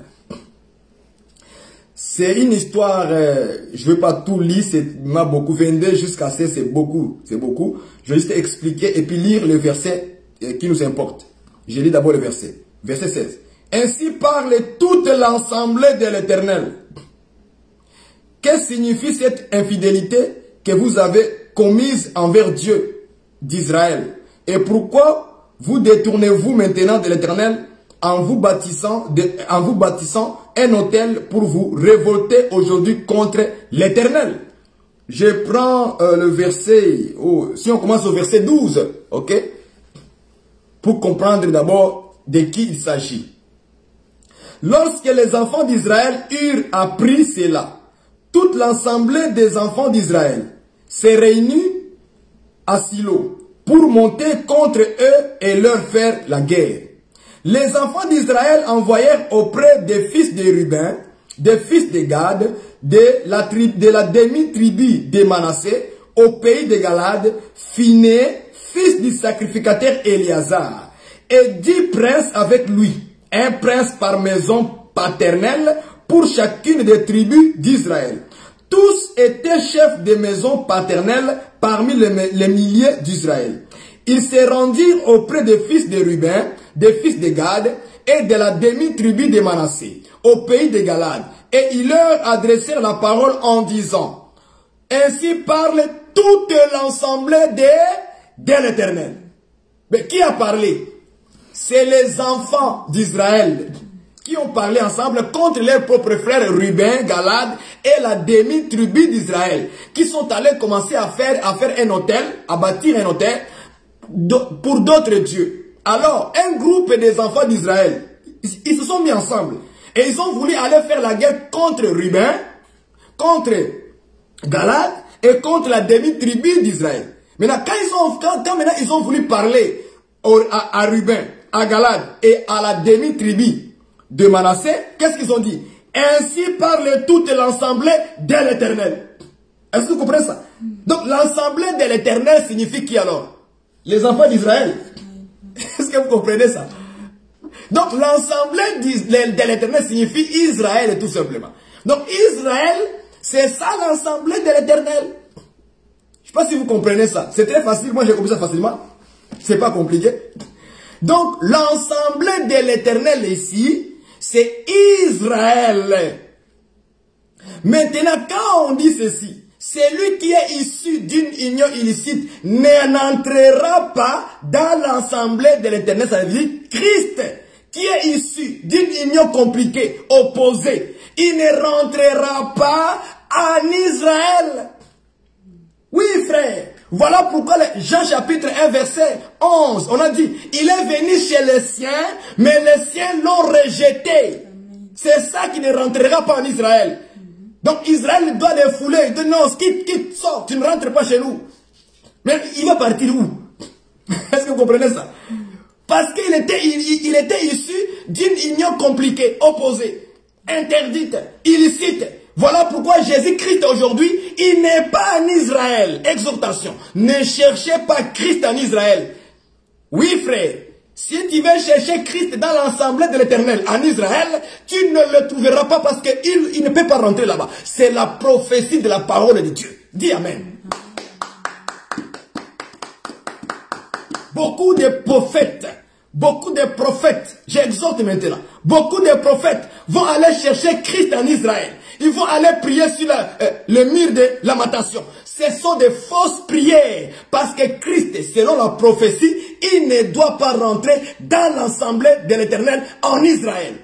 C'est une histoire, je ne vais pas tout lire, c'est beaucoup. 22 jusqu'à 16, c'est beaucoup. C'est beaucoup. Je vais juste expliquer et puis lire le verset qui nous importe. Je lis d'abord le verset. Verset 16. Ainsi parle toute l'ensemble de l'Éternel. Que signifie cette infidélité que vous avez commise envers Dieu d'Israël? Et pourquoi vous détournez-vous maintenant de l'Éternel en vous bâtissant un autel pour vous révolter aujourd'hui contre l'Éternel? Je prends le verset, si on commence au verset 12, ok? Pour comprendre d'abord de qui il s'agit. Lorsque les enfants d'Israël eurent appris cela, toute l'assemblée des enfants d'Israël s'est réunie à Silo pour monter contre eux et leur faire la guerre. Les enfants d'Israël envoyèrent auprès des fils de Ruben, des fils de Gad, de la demi-tribu de Manassé, au pays de Galade, Phiné, fils du sacrificateur Éléazar, et 10 princes avec lui, un prince par maison paternelle pour chacune des tribus d'Israël. Tous étaient chefs de maison paternelle parmi les milliers d'Israël. Ils se rendirent auprès des fils de Ruben, des fils de Gad et de la demi-tribu de Manassé, au pays de Galade. Et ils leur adressèrent la parole en disant, ainsi parle tout l'ensemble de l'Éternel. Mais qui a parlé? C'est les enfants d'Israël qui ont parlé ensemble contre leurs propres frères Ruben, Galade et la demi-tribu d'Israël, qui sont allés commencer à faire un hôtel, à bâtir un hôtel pour d'autres dieux. Alors, un groupe des enfants d'Israël, ils se sont mis ensemble et ils ont voulu aller faire la guerre contre Ruben, contre Galade et contre la demi-tribu d'Israël. Maintenant, quand maintenant ils ont voulu parler à Ruben, à Galade et à la demi-tribu de Manassé, qu'est-ce qu'ils ont dit? Ainsi parle toute l'assemblée de l'Éternel. Est-ce que vous comprenez ça? Donc l'assemblée de l'Éternel signifie qui alors? Les enfants d'Israël. Est-ce que vous comprenez ça? Donc l'assemblée de l'Éternel signifie Israël tout simplement. Donc Israël, c'est ça l'assemblée de l'Éternel. Je ne sais pas si vous comprenez ça. C'est très facile, moi j'ai compris ça facilement. C'est pas compliqué. Donc l'assemblée de l'Éternel ici, c'est Israël. Maintenant quand on dit ceci, celui qui est issu d'une union illicite n'entrera pas dans l'assemblée de l'Éternel. Ça veut dire Christ, qui est issu d'une union compliquée, opposée, il ne rentrera pas en Israël. Oui, frère. Voilà pourquoi Jean chapitre 1 verset 11, on a dit, il est venu chez les siens, mais les siens l'ont rejeté. C'est ça qui ne rentrera pas en Israël. Donc Israël doit les fouler, il dit non, quitte, sors, tu ne rentres pas chez nous. Mais il va partir où? Est-ce que vous comprenez ça? Parce qu'il était issu d'une union compliquée, opposée, interdite, illicite. Voilà pourquoi Jésus-Christ aujourd'hui, il n'est pas en Israël. Exhortation, ne cherchez pas Christ en Israël. Oui frère, si tu veux chercher Christ dans l'assemblée de l'Éternel en Israël, tu ne le trouveras pas parce qu'il ne peut pas rentrer là-bas. C'est la prophétie de la parole de Dieu. Dis Amen. Beaucoup de prophètes, j'exhorte maintenant, beaucoup de prophètes vont aller chercher Christ en Israël. Ils vont aller prier sur le mur de lamentation. Ce sont des fausses prières. Parce que Christ, selon la prophétie, il ne doit pas rentrer dans l'assemblée de l'Éternel en Israël.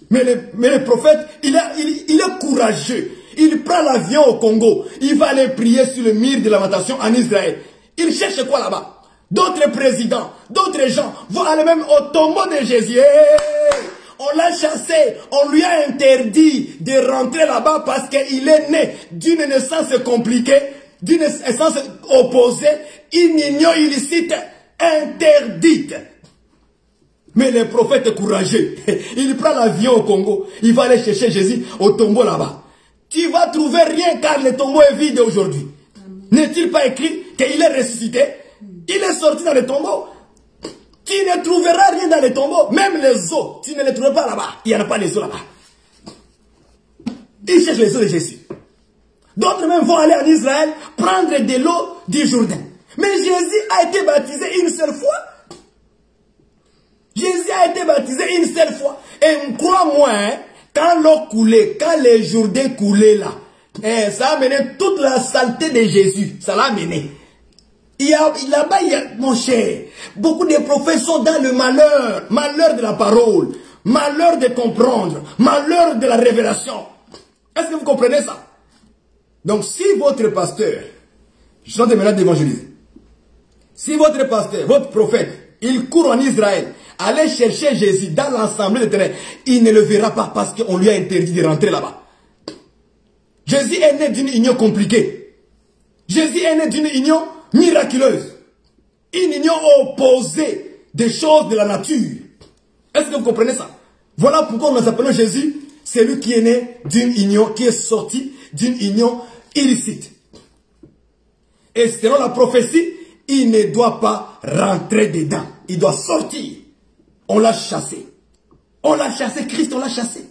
Mais le prophète, il est courageux. Il prend l'avion au Congo. Il va aller prier sur le mur de lamentation en Israël. Il cherche quoi là-bas? D'autres présidents, d'autres gens vont aller même au tombeau de Jésus. On l'a chassé, on lui a interdit de rentrer là-bas parce qu'il est né d'une naissance compliquée, d'une naissance opposée, une union illicite, interdite. Mais le prophète est courageux. Il prend l'avion au Congo, il va aller chercher Jésus au tombeau là-bas. Tu vas trouver rien car le tombeau est vide aujourd'hui. N'est-il pas écrit qu'il est ressuscité? Il est sorti dans le tombeau. Tu ne trouveras rien dans les tombeaux. Même les os, tu ne les trouveras pas là-bas. Il n'y en a pas les os là-bas. Ils cherchent les os de Jésus. D'autres même vont aller en Israël prendre de l'eau du Jourdain. Mais Jésus a été baptisé une seule fois. Jésus a été baptisé une seule fois. Et crois-moi, hein, quand l'eau coulait, quand les Jourdains coulaient là, ça a amené toute la saleté de Jésus. Ça l'a amené. Là-bas, il y a, mon cher, beaucoup de prophètes sont dans le malheur, malheur de la parole, malheur de comprendre, malheur de la révélation. Est-ce que vous comprenez ça? Donc, si votre pasteur, je suis en train maintenant d'évangéliser, si votre pasteur, votre prophète, il court en Israël, allez chercher Jésus dans l'assemblée de l'Éternel, il ne le verra pas parce qu'on lui a interdit de rentrer là-bas. Jésus est né d'une union compliquée. Jésus est né d'une union miraculeuse. Une union opposée des choses de la nature. Est-ce que vous comprenez ça? Voilà pourquoi nous appelons Jésus celui qui est né d'une union, qui est sorti d'une union illicite. Et selon la prophétie, il ne doit pas rentrer dedans. Il doit sortir. On l'a chassé. On l'a chassé, Christ, on l'a chassé.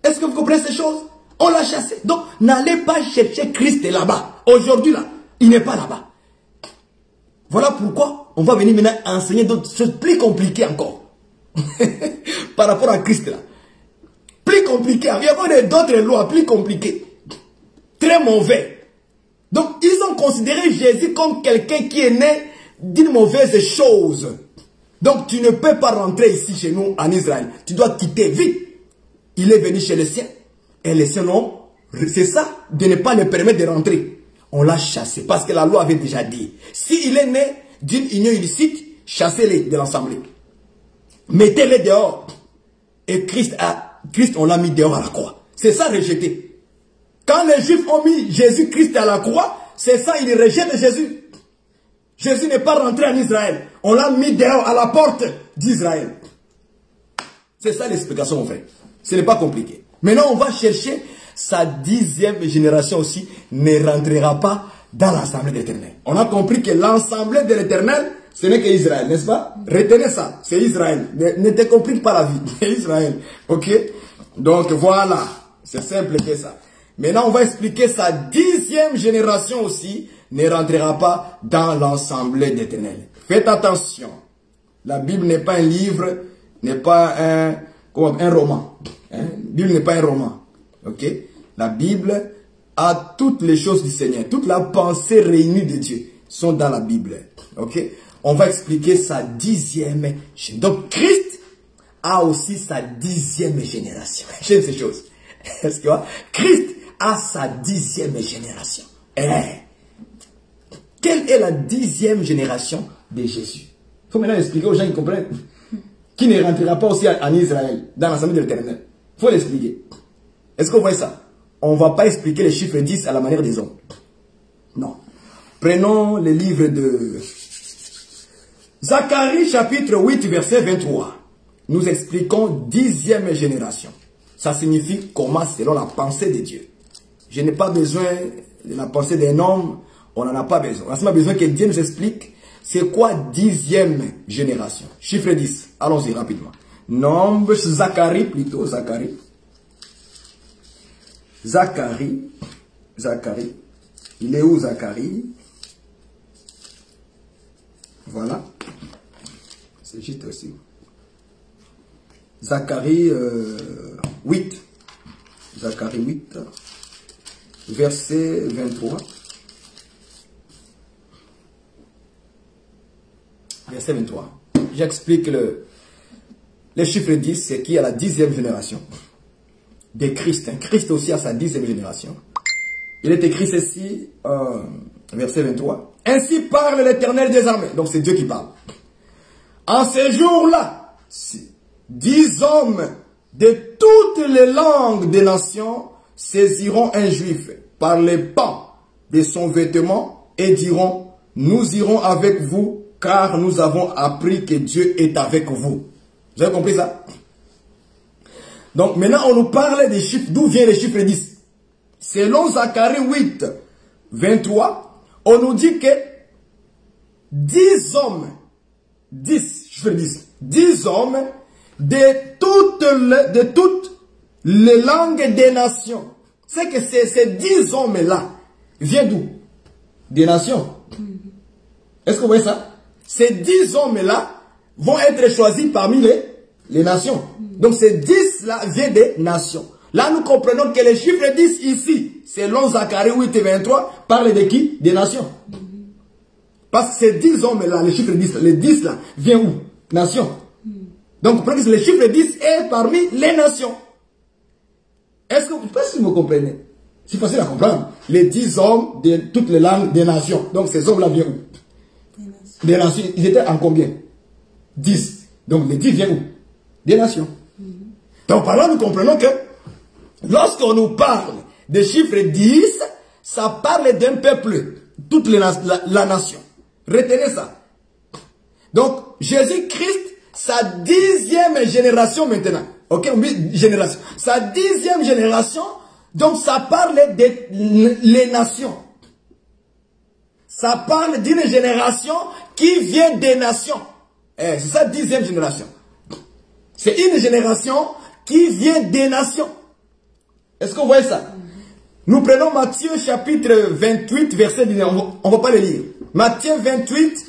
Est-ce que vous comprenez ces choses? On l'a chassé. Donc, n'allez pas chercher Christ là-bas. Aujourd'hui, là, il n'est pas là-bas. Voilà pourquoi on va venir maintenant enseigner d'autres choses plus compliquées encore. Par rapport à Christ là. Plus compliquées. Il y a d'autres lois plus compliquées. Très mauvais. Donc ils ont considéré Jésus comme quelqu'un qui est né d'une mauvaise chose. Donc tu ne peux pas rentrer ici chez nous en Israël. Tu dois quitter vite. Il est venu chez les siens. Et les siens non. C'est ça de ne pas le permettre de rentrer. On l'a chassé parce que la loi avait déjà dit. S'il est né d'une union illicite, chassez-les de l'assemblée. Mettez-les dehors. Et Christ, on l'a mis dehors à la croix. C'est ça rejeté. Quand les Juifs ont mis Jésus-Christ à la croix, c'est ça, ils rejettent Jésus. Jésus n'est pas rentré en Israël. On l'a mis dehors, à la porte d'Israël. C'est ça l'explication, mon frère. Ce n'est pas compliqué. Maintenant, on va chercher sa 10e génération aussi ne rentrera pas dans l'assemblée de l'Éternel. On a compris que l'assemblée de l'Éternel, ce n'est qu'Israël, n'est-ce pas? Retenez ça, c'est Israël. Ne te complique pas la vie, c'est Israël. Ok? Donc voilà, c'est simple que ça. Maintenant, on va expliquer sa 10e génération aussi ne rentrera pas dans l'assemblée de l'Éternel. Faites attention. La Bible n'est pas un livre, n'est pas un roman. La Bible n'est pas un roman. Ok? La Bible a toutes les choses du Seigneur. Toute la pensée réunie de Dieu sont dans la Bible. Ok? On va expliquer sa 10e génération. Donc, Christ a aussi sa 10e génération. J'aime ces choses. Est-ce que Christ a sa 10e génération. Quelle est la 10e génération de Jésus? Il faut maintenant expliquer aux gens qui comprennent. Qui ne rentrera pas aussi en Israël, dans l'assemblée de l'Éternel. Il faut l'expliquer. Est-ce que vous voyez ça? On ne va pas expliquer les chiffres 10 à la manière des hommes. Non. Prenons le livre de Zacharie chapitre 8 verset 23. Nous expliquons 10e génération. Ça signifie comment selon la pensée de Dieu. Je n'ai pas besoin de la pensée d'un homme. On n'en a pas besoin. On a seulement besoin que Dieu nous explique c'est quoi 10e génération. Chiffre 10. Allons-y rapidement. Nombre, Zacharie plutôt, Zacharie. Zacharie. Il est où Zacharie? Voilà. C'est juste aussi. Zacharie 8. Zacharie 8. Verset 23. Verset 23. J'explique le chiffre 10, c'est qui a la 10e génération de Christ. Christ aussi a sa 10e génération. Il est écrit ceci, verset 23. Ainsi parle l'Éternel des armées. Donc c'est Dieu qui parle. En ces jours-là, 10 hommes de toutes les langues des nations saisiront un juif par les pans de son vêtement et diront, nous irons avec vous car nous avons appris que Dieu est avec vous. Vous avez compris ça? Donc maintenant on nous parle des chiffres. D'où vient le chiffre 10? Selon Zacharie 8, 23, on nous dit que 10 hommes, 10 hommes de toutes les langues des nations. C'est que ces 10 hommes-là viennent d'où? Des nations. Est-ce que vous voyez ça? Ces 10 hommes-là vont être choisis parmi les nations. Donc ces 10-là viennent des nations. Là, nous comprenons que les chiffres 10 ici, selon Zacharie 8 et 23, parlent de qui? Des nations. Parce que ces 10 hommes-là, les chiffres 10, les 10-là, viennent où? Nations. Donc, vous comprenez que les chiffres 10 est parmi les nations. Est-ce que vous comprenez? C'est facile à comprendre. Les 10 hommes de toutes les langues des nations. Donc, ces hommes-là viennent où? Des nations. Ils étaient en combien? 10. Donc, les 10 viennent où? Des nations. Donc, par là, nous comprenons que lorsqu'on nous parle des chiffres 10, ça parle d'un peuple, toute la nation. Retenez ça. Donc, Jésus-Christ, sa 10e génération maintenant. Ok, génération. Sa 10e génération, donc ça parle les nations. Ça parle d'une génération qui vient des nations. C'est sa 10e génération. C'est une génération qui vient des nations. Est-ce que vous voyez ça? Nous prenons Matthieu chapitre 28, verset 19. On ne va pas le lire. Matthieu 28,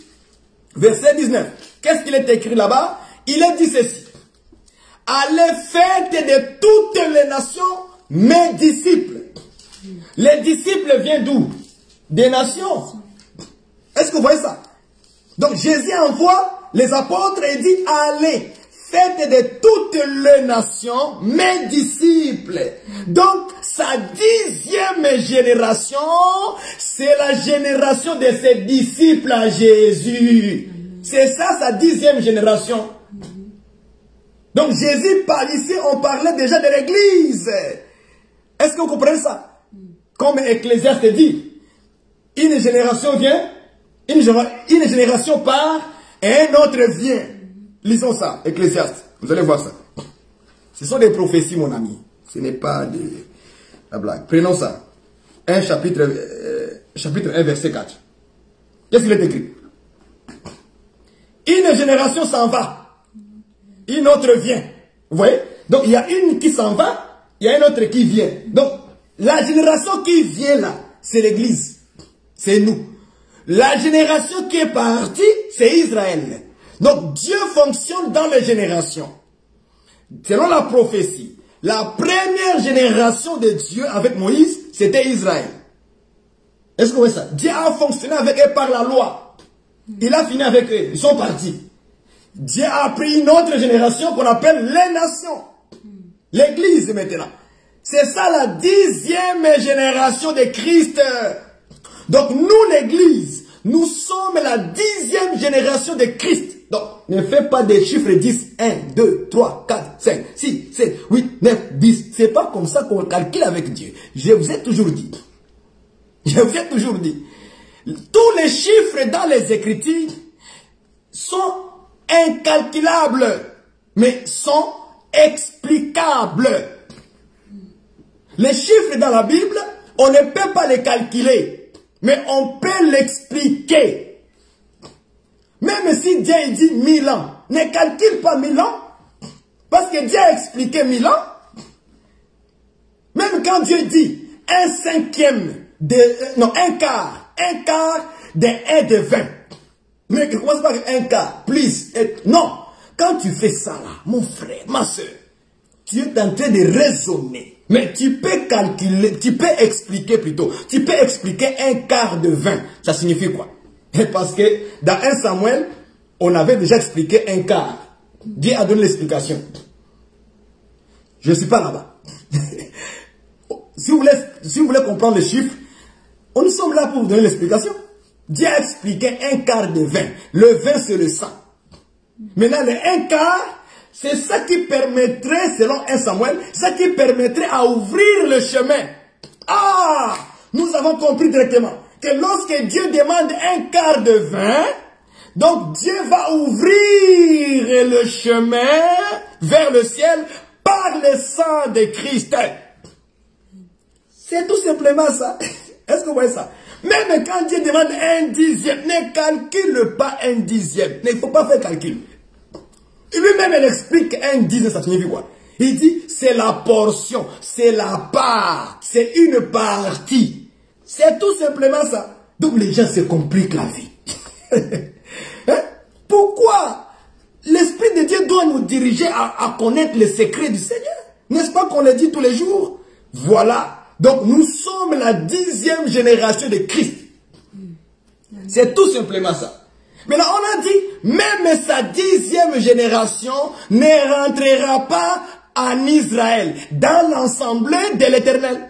verset 19. Qu'est-ce qu'il est écrit là-bas? Il est dit ceci. Allez faites de toutes les nations mes disciples. Les disciples viennent d'où? Des nations. Est-ce que vous voyez ça? Donc Jésus envoie les apôtres et dit allez, faites de toutes les nations mes disciples. Donc sa 10e génération, c'est la génération de ses disciples à Jésus. C'est ça sa 10e génération. Donc Jésus parle ici, on parlait déjà de l'église. Est-ce que vous comprenez ça? Comme Ecclésiaste dit, une génération vient, une génération part, et un autre vient. Lisons ça, Ecclésiaste. Vous allez voir ça. Ce sont des prophéties, mon ami. Ce n'est pas de la blague. Prenons ça. Chapitre 1, verset 4. Qu'est-ce qu'il est écrit? Une génération s'en va. Une autre vient. Vous voyez? Donc, il y a une qui s'en va, il y a une autre qui vient. Donc, la génération qui vient là, c'est l'Église. C'est nous. La génération qui est partie, c'est Israël. Donc, Dieu fonctionne dans les générations. Selon la prophétie, la première génération de Dieu avec Moïse, c'était Israël. Est-ce que vous voyez ça? Dieu a fonctionné avec eux par la loi. Il a fini avec eux. Ils sont partis. Dieu a pris une autre génération qu'on appelle les nations. L'Église maintenant. C'est ça la 10e génération de Christ. Donc nous l'Église, nous sommes la 10e génération de Christ. Donc ne fais pas des chiffres 10, 1, 2, 3, 4, 5, 6, 7, 8, 9, 10. C'est pas comme ça qu'on calcule avec Dieu. Je vous ai toujours dit. Je vous ai toujours dit. Tous les chiffres dans les Écritures sont incalculables, mais sont explicables. Les chiffres dans la Bible, on ne peut pas les calculer, mais on peut l'expliquer. Même si Dieu dit 1000 ans, ne calcule pas 1000 ans, parce que Dieu a expliqué 1000 ans. Même quand Dieu dit un quart de 1 de 20. Mais ne commence pas avec un quart, plus. Non, quand tu fais ça là, mon frère, ma soeur, tu es en train de raisonner. Mais tu peux calculer, tu peux expliquer plutôt. Tu peux expliquer un quart de 20. Ça signifie quoi? Parce que dans 1 Samuel, on avait déjà expliqué un quart. Dieu a donné l'explication. Je ne suis pas là-bas. Si vous voulez comprendre les chiffres, nous sommes là pour vous donner l'explication. Dieu a expliqué un quart de 20. Le 20, c'est le sang. Maintenant, le un quart, c'est ça qui permettrait, selon 1 Samuel, ça qui permettrait à ouvrir le chemin. Ah! Nous avons compris directement que lorsque Dieu demande un quart de 20, donc Dieu va ouvrir le chemin vers le ciel par le sang de Christ. C'est tout simplement ça. Est-ce que vous voyez ça? Même quand Dieu demande un dixième, ne calcule pas un dixième. Il ne faut pas faire calcul. Lui-même, il explique un dixième, ça signifie quoi? Il dit, c'est la portion, c'est la part, c'est une partie. C'est tout simplement ça. Donc les gens se compliquent la vie. Hein? Pourquoi l'Esprit de Dieu doit nous diriger à connaître les secrets du Seigneur? N'est-ce pas qu'on le dit tous les jours? Voilà. Donc nous sommes la 10e génération de Christ. C'est tout simplement ça. Maintenant on a dit, même sa 10e génération ne rentrera pas en Israël, dans l'assemblée de l'Éternel.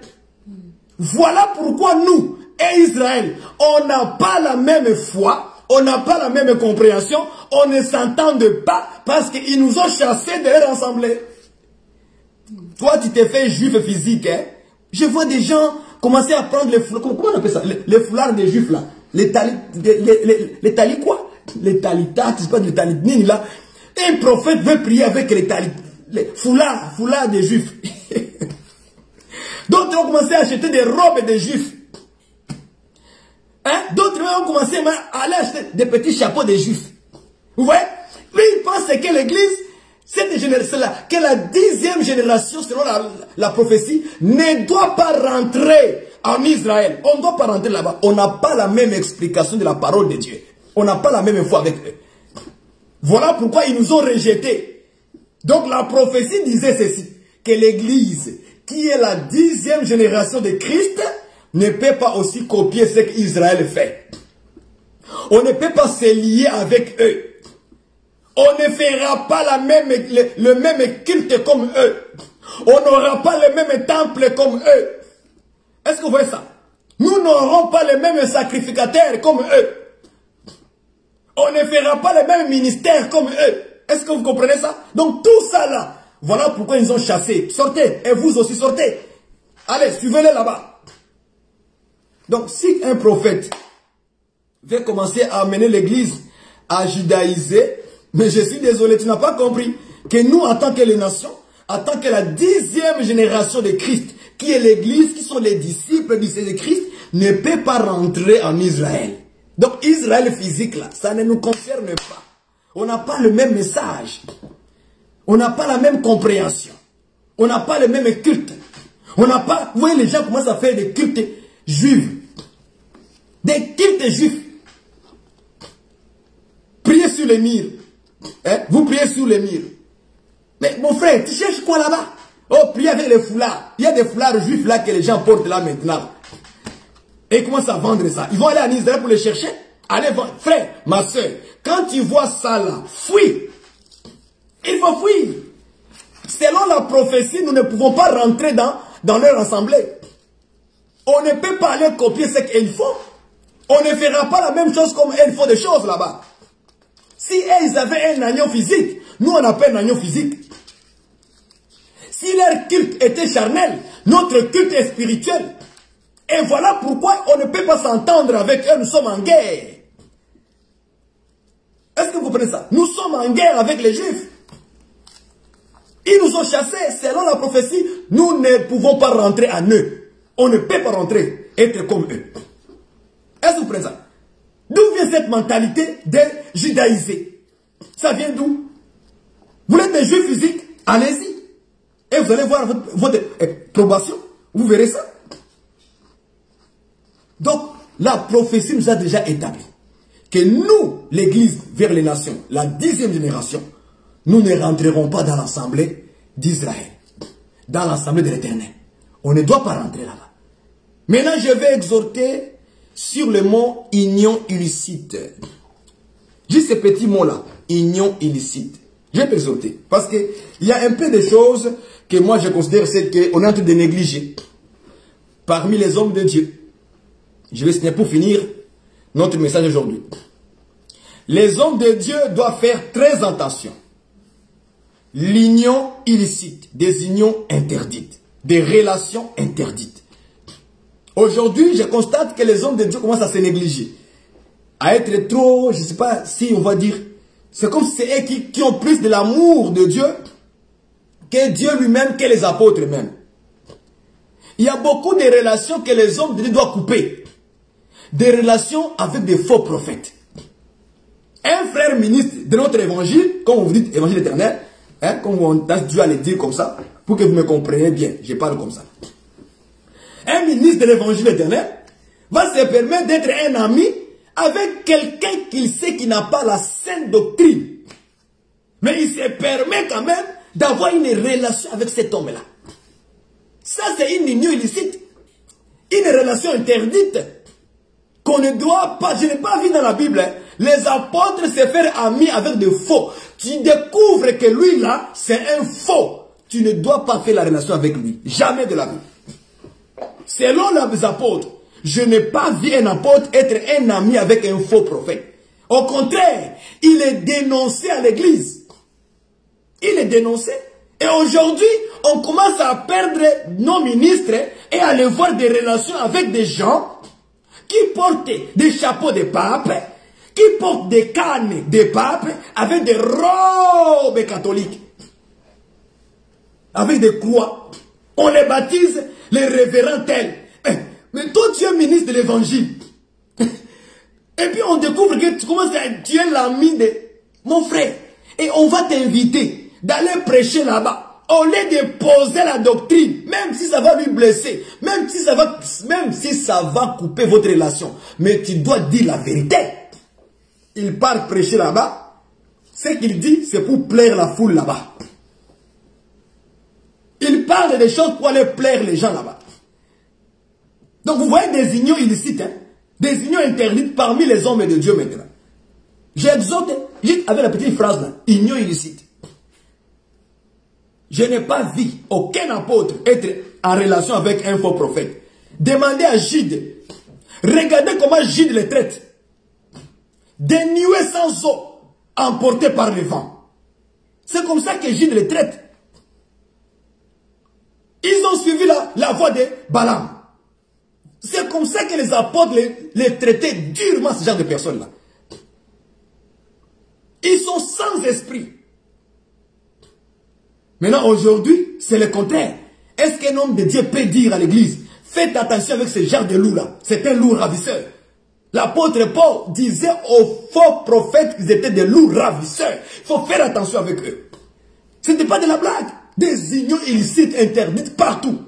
Voilà pourquoi nous et Israël, on n'a pas la même foi, on n'a pas la même compréhension, on ne s'entende pas parce qu'ils nous ont chassés de leur assemblée. Toi tu t'es fait juif physique, hein? Je vois des gens commencer à prendre les foulards, comment on appelle ça? Les foulards des juifs là. Les talis quoi? Les talitats, c'est pas les talitnines là. Un prophète veut prier avec les foulards des juifs. D'autres ont commencé à acheter des robes des juifs. Hein? D'autres ont commencé à aller acheter des petits chapeaux des juifs. Vous voyez? Lui, il pense que l'église, cette génération-là, que la 10e génération, selon la prophétie, ne doit pas rentrer en Israël. On ne doit pas rentrer là-bas. On n'a pas la même explication de la parole de Dieu. On n'a pas la même foi avec eux. Voilà pourquoi ils nous ont rejetés. Donc la prophétie disait ceci, que l'église, qui est la 10e génération de Christ, ne peut pas aussi copier ce qu'Israël fait. On ne peut pas se lier avec eux. On ne fera pas le même culte comme eux. On n'aura pas le même temple comme eux. Est-ce que vous voyez ça? Nous n'aurons pas les mêmes sacrificateurs comme eux. On ne fera pas le même ministère comme eux. Est-ce que vous comprenez ça? Donc tout ça là, voilà pourquoi ils ont chassé. Sortez, et vous aussi sortez. Allez, suivez-les là-bas. Donc, si un prophète veut commencer à amener l'église à judaïser, mais je suis désolé, tu n'as pas compris que nous, en tant que les nations, en tant que la 10e génération de Christ, qui est l'église, qui sont les disciples de Christ, ne peut pas rentrer en Israël. Donc, Israël physique, là, ça ne nous concerne pas. On n'a pas le même message. On n'a pas la même compréhension. On n'a pas le même culte. On n'a pas... Vous voyez, les gens commencent à faire des cultes juifs. Des cultes juifs. Priez sur les murs. Hein? Vous priez sur les murs. Mais mon frère, tu cherches quoi là-bas? Oh, priez avec les foulards. Il y a des foulards juifs là que les gens portent là maintenant. Et ils commencent à vendre ça. Ils vont aller en Israël pour les chercher. Allez vendre. Frère, ma soeur, quand tu vois ça là, fuis. Il faut fuir. Selon la prophétie, nous ne pouvons pas rentrer dans leur assemblée. On ne peut pas aller copier ce qu'ils font. On ne fera pas la même chose comme elles font des choses là-bas. Si ils avaient un agneau physique, nous on n'a pas un agneau physique. Si leur culte était charnel, notre culte est spirituel. Et voilà pourquoi on ne peut pas s'entendre avec eux, nous sommes en guerre. Est-ce que vous comprenez ça? Nous sommes en guerre avec les Juifs. Ils nous ont chassés, selon la prophétie, nous ne pouvons pas rentrer en eux. On ne peut pas rentrer, être comme eux. Est-ce que vous comprenez ça? D'où vient cette mentalité de judaïser? Ça vient d'où? Vous êtes des Juifs physiques, allez-y. Et vous allez voir votre probation. Vous verrez ça. Donc, la prophétie nous a déjà établi que nous, l'Église vers les nations, la 10e génération, nous ne rentrerons pas dans l'assemblée d'Israël, dans l'assemblée de l'Éternel. On ne doit pas rentrer là-bas. Maintenant, je vais exhorter sur le mot union illicite. Juste ce petit mot-là, union illicite. Je vais t'exhorter. Parce qu'il y a un peu de choses que moi je considère c'est qu'on est en train de négliger parmi les hommes de Dieu. Je vais signer pour finir notre message aujourd'hui. Les hommes de Dieu doivent faire très attention. L'union illicite, des unions interdites, des relations interdites. Aujourd'hui, je constate que les hommes de Dieu commencent à se négliger. À être trop, je ne sais pas si on va dire, c'est comme si c'est eux qui ont plus de l'amour de Dieu que Dieu lui-même, que les apôtres eux-mêmes. Il y a beaucoup de relations que les hommes de Dieu doivent couper. Des relations avec des faux prophètes. Un frère ministre de notre évangile, comme vous dites évangile éternel, hein, comme on a dû le dire comme ça, pour que vous me compreniez bien, je parle comme ça. Un ministre de l'évangile éternel va se permettre d'être un ami avec quelqu'un qu'il sait qui n'a pas la sainte doctrine. Mais il se permet quand même d'avoir une relation avec cet homme-là. Ça, c'est une union illicite. Une relation interdite. Qu'on ne doit pas, je n'ai pas vu dans la Bible, hein, les apôtres se faire amis avec des faux. Tu découvres que lui là, c'est un faux. Tu ne dois pas faire la relation avec lui. Jamais de la vie. Selon les apôtres, je n'ai pas vu un apôtre être un ami avec un faux prophète. Au contraire, il est dénoncé à l'église. Il est dénoncé. Et aujourd'hui, on commence à perdre nos ministres et à aller voir des relations avec des gens qui portent des chapeaux de pape, qui portent des cannes de pape avec des robes catholiques, avec des croix. On les baptise les révérends tels. Mais toi, tu es ministre de l'évangile. Et puis on découvre que tu es l'ami de mon frère. Et on va t'inviter d'aller prêcher là-bas. Au lieu de poser la doctrine, même si ça va lui blesser, même si ça va couper votre relation. Mais tu dois dire la vérité. Il part prêcher là-bas. Ce qu'il dit, c'est pour plaire la foule là-bas. Il parle des choses pour aller plaire les gens là-bas. Donc vous voyez des unions illicites, hein? Des unions interdites parmi les hommes de Dieu maintenant. J'exhorte, juste avec la petite phrase là, union illicite. Je n'ai pas vu aucun apôtre être en relation avec un faux prophète. Demandez à Gide. Regardez comment Gide les traite. Des nuées sans eau, emportées par le vent. C'est comme ça que Gide les traite. Ils ont suivi la voie de Balaam. C'est comme ça que les apôtres les traitaient durement, ce genre de personnes-là. Ils sont sans esprit. Maintenant, aujourd'hui, c'est le contraire. Est-ce qu'un homme de Dieu peut dire à l'église, faites attention avec ce genre de loup-là. C'est un loup ravisseur. L'apôtre Paul disait aux faux prophètes qu'ils étaient des loups ravisseurs. Il faut faire attention avec eux. Ce n'était pas de la blague. Des unions illicites interdites partout.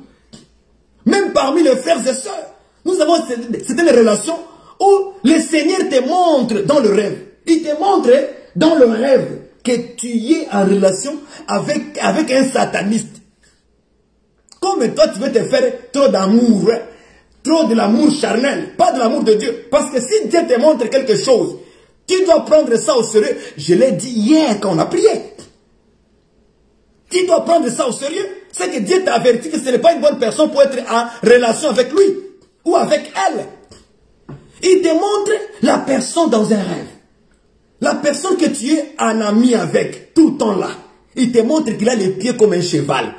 Même parmi les frères et sœurs. Nous avons, c'était une relation où le Seigneur te montre dans le rêve. Il te montre dans le rêve que tu es en relation avec un sataniste. Comme toi, tu veux te faire trop d'amour, hein? Trop de l'amour charnel, pas de l'amour de Dieu. Parce que si Dieu te montre quelque chose, tu dois prendre ça au sérieux. Je l'ai dit hier quand on a prié. Tu dois prendre ça au sérieux. C'est que Dieu t'a averti que ce n'est pas une bonne personne pour être en relation avec lui ou avec elle. Il te montre la personne dans un rêve. La personne que tu es un ami avec tout le temps là. Il te montre qu'il a les pieds comme un cheval.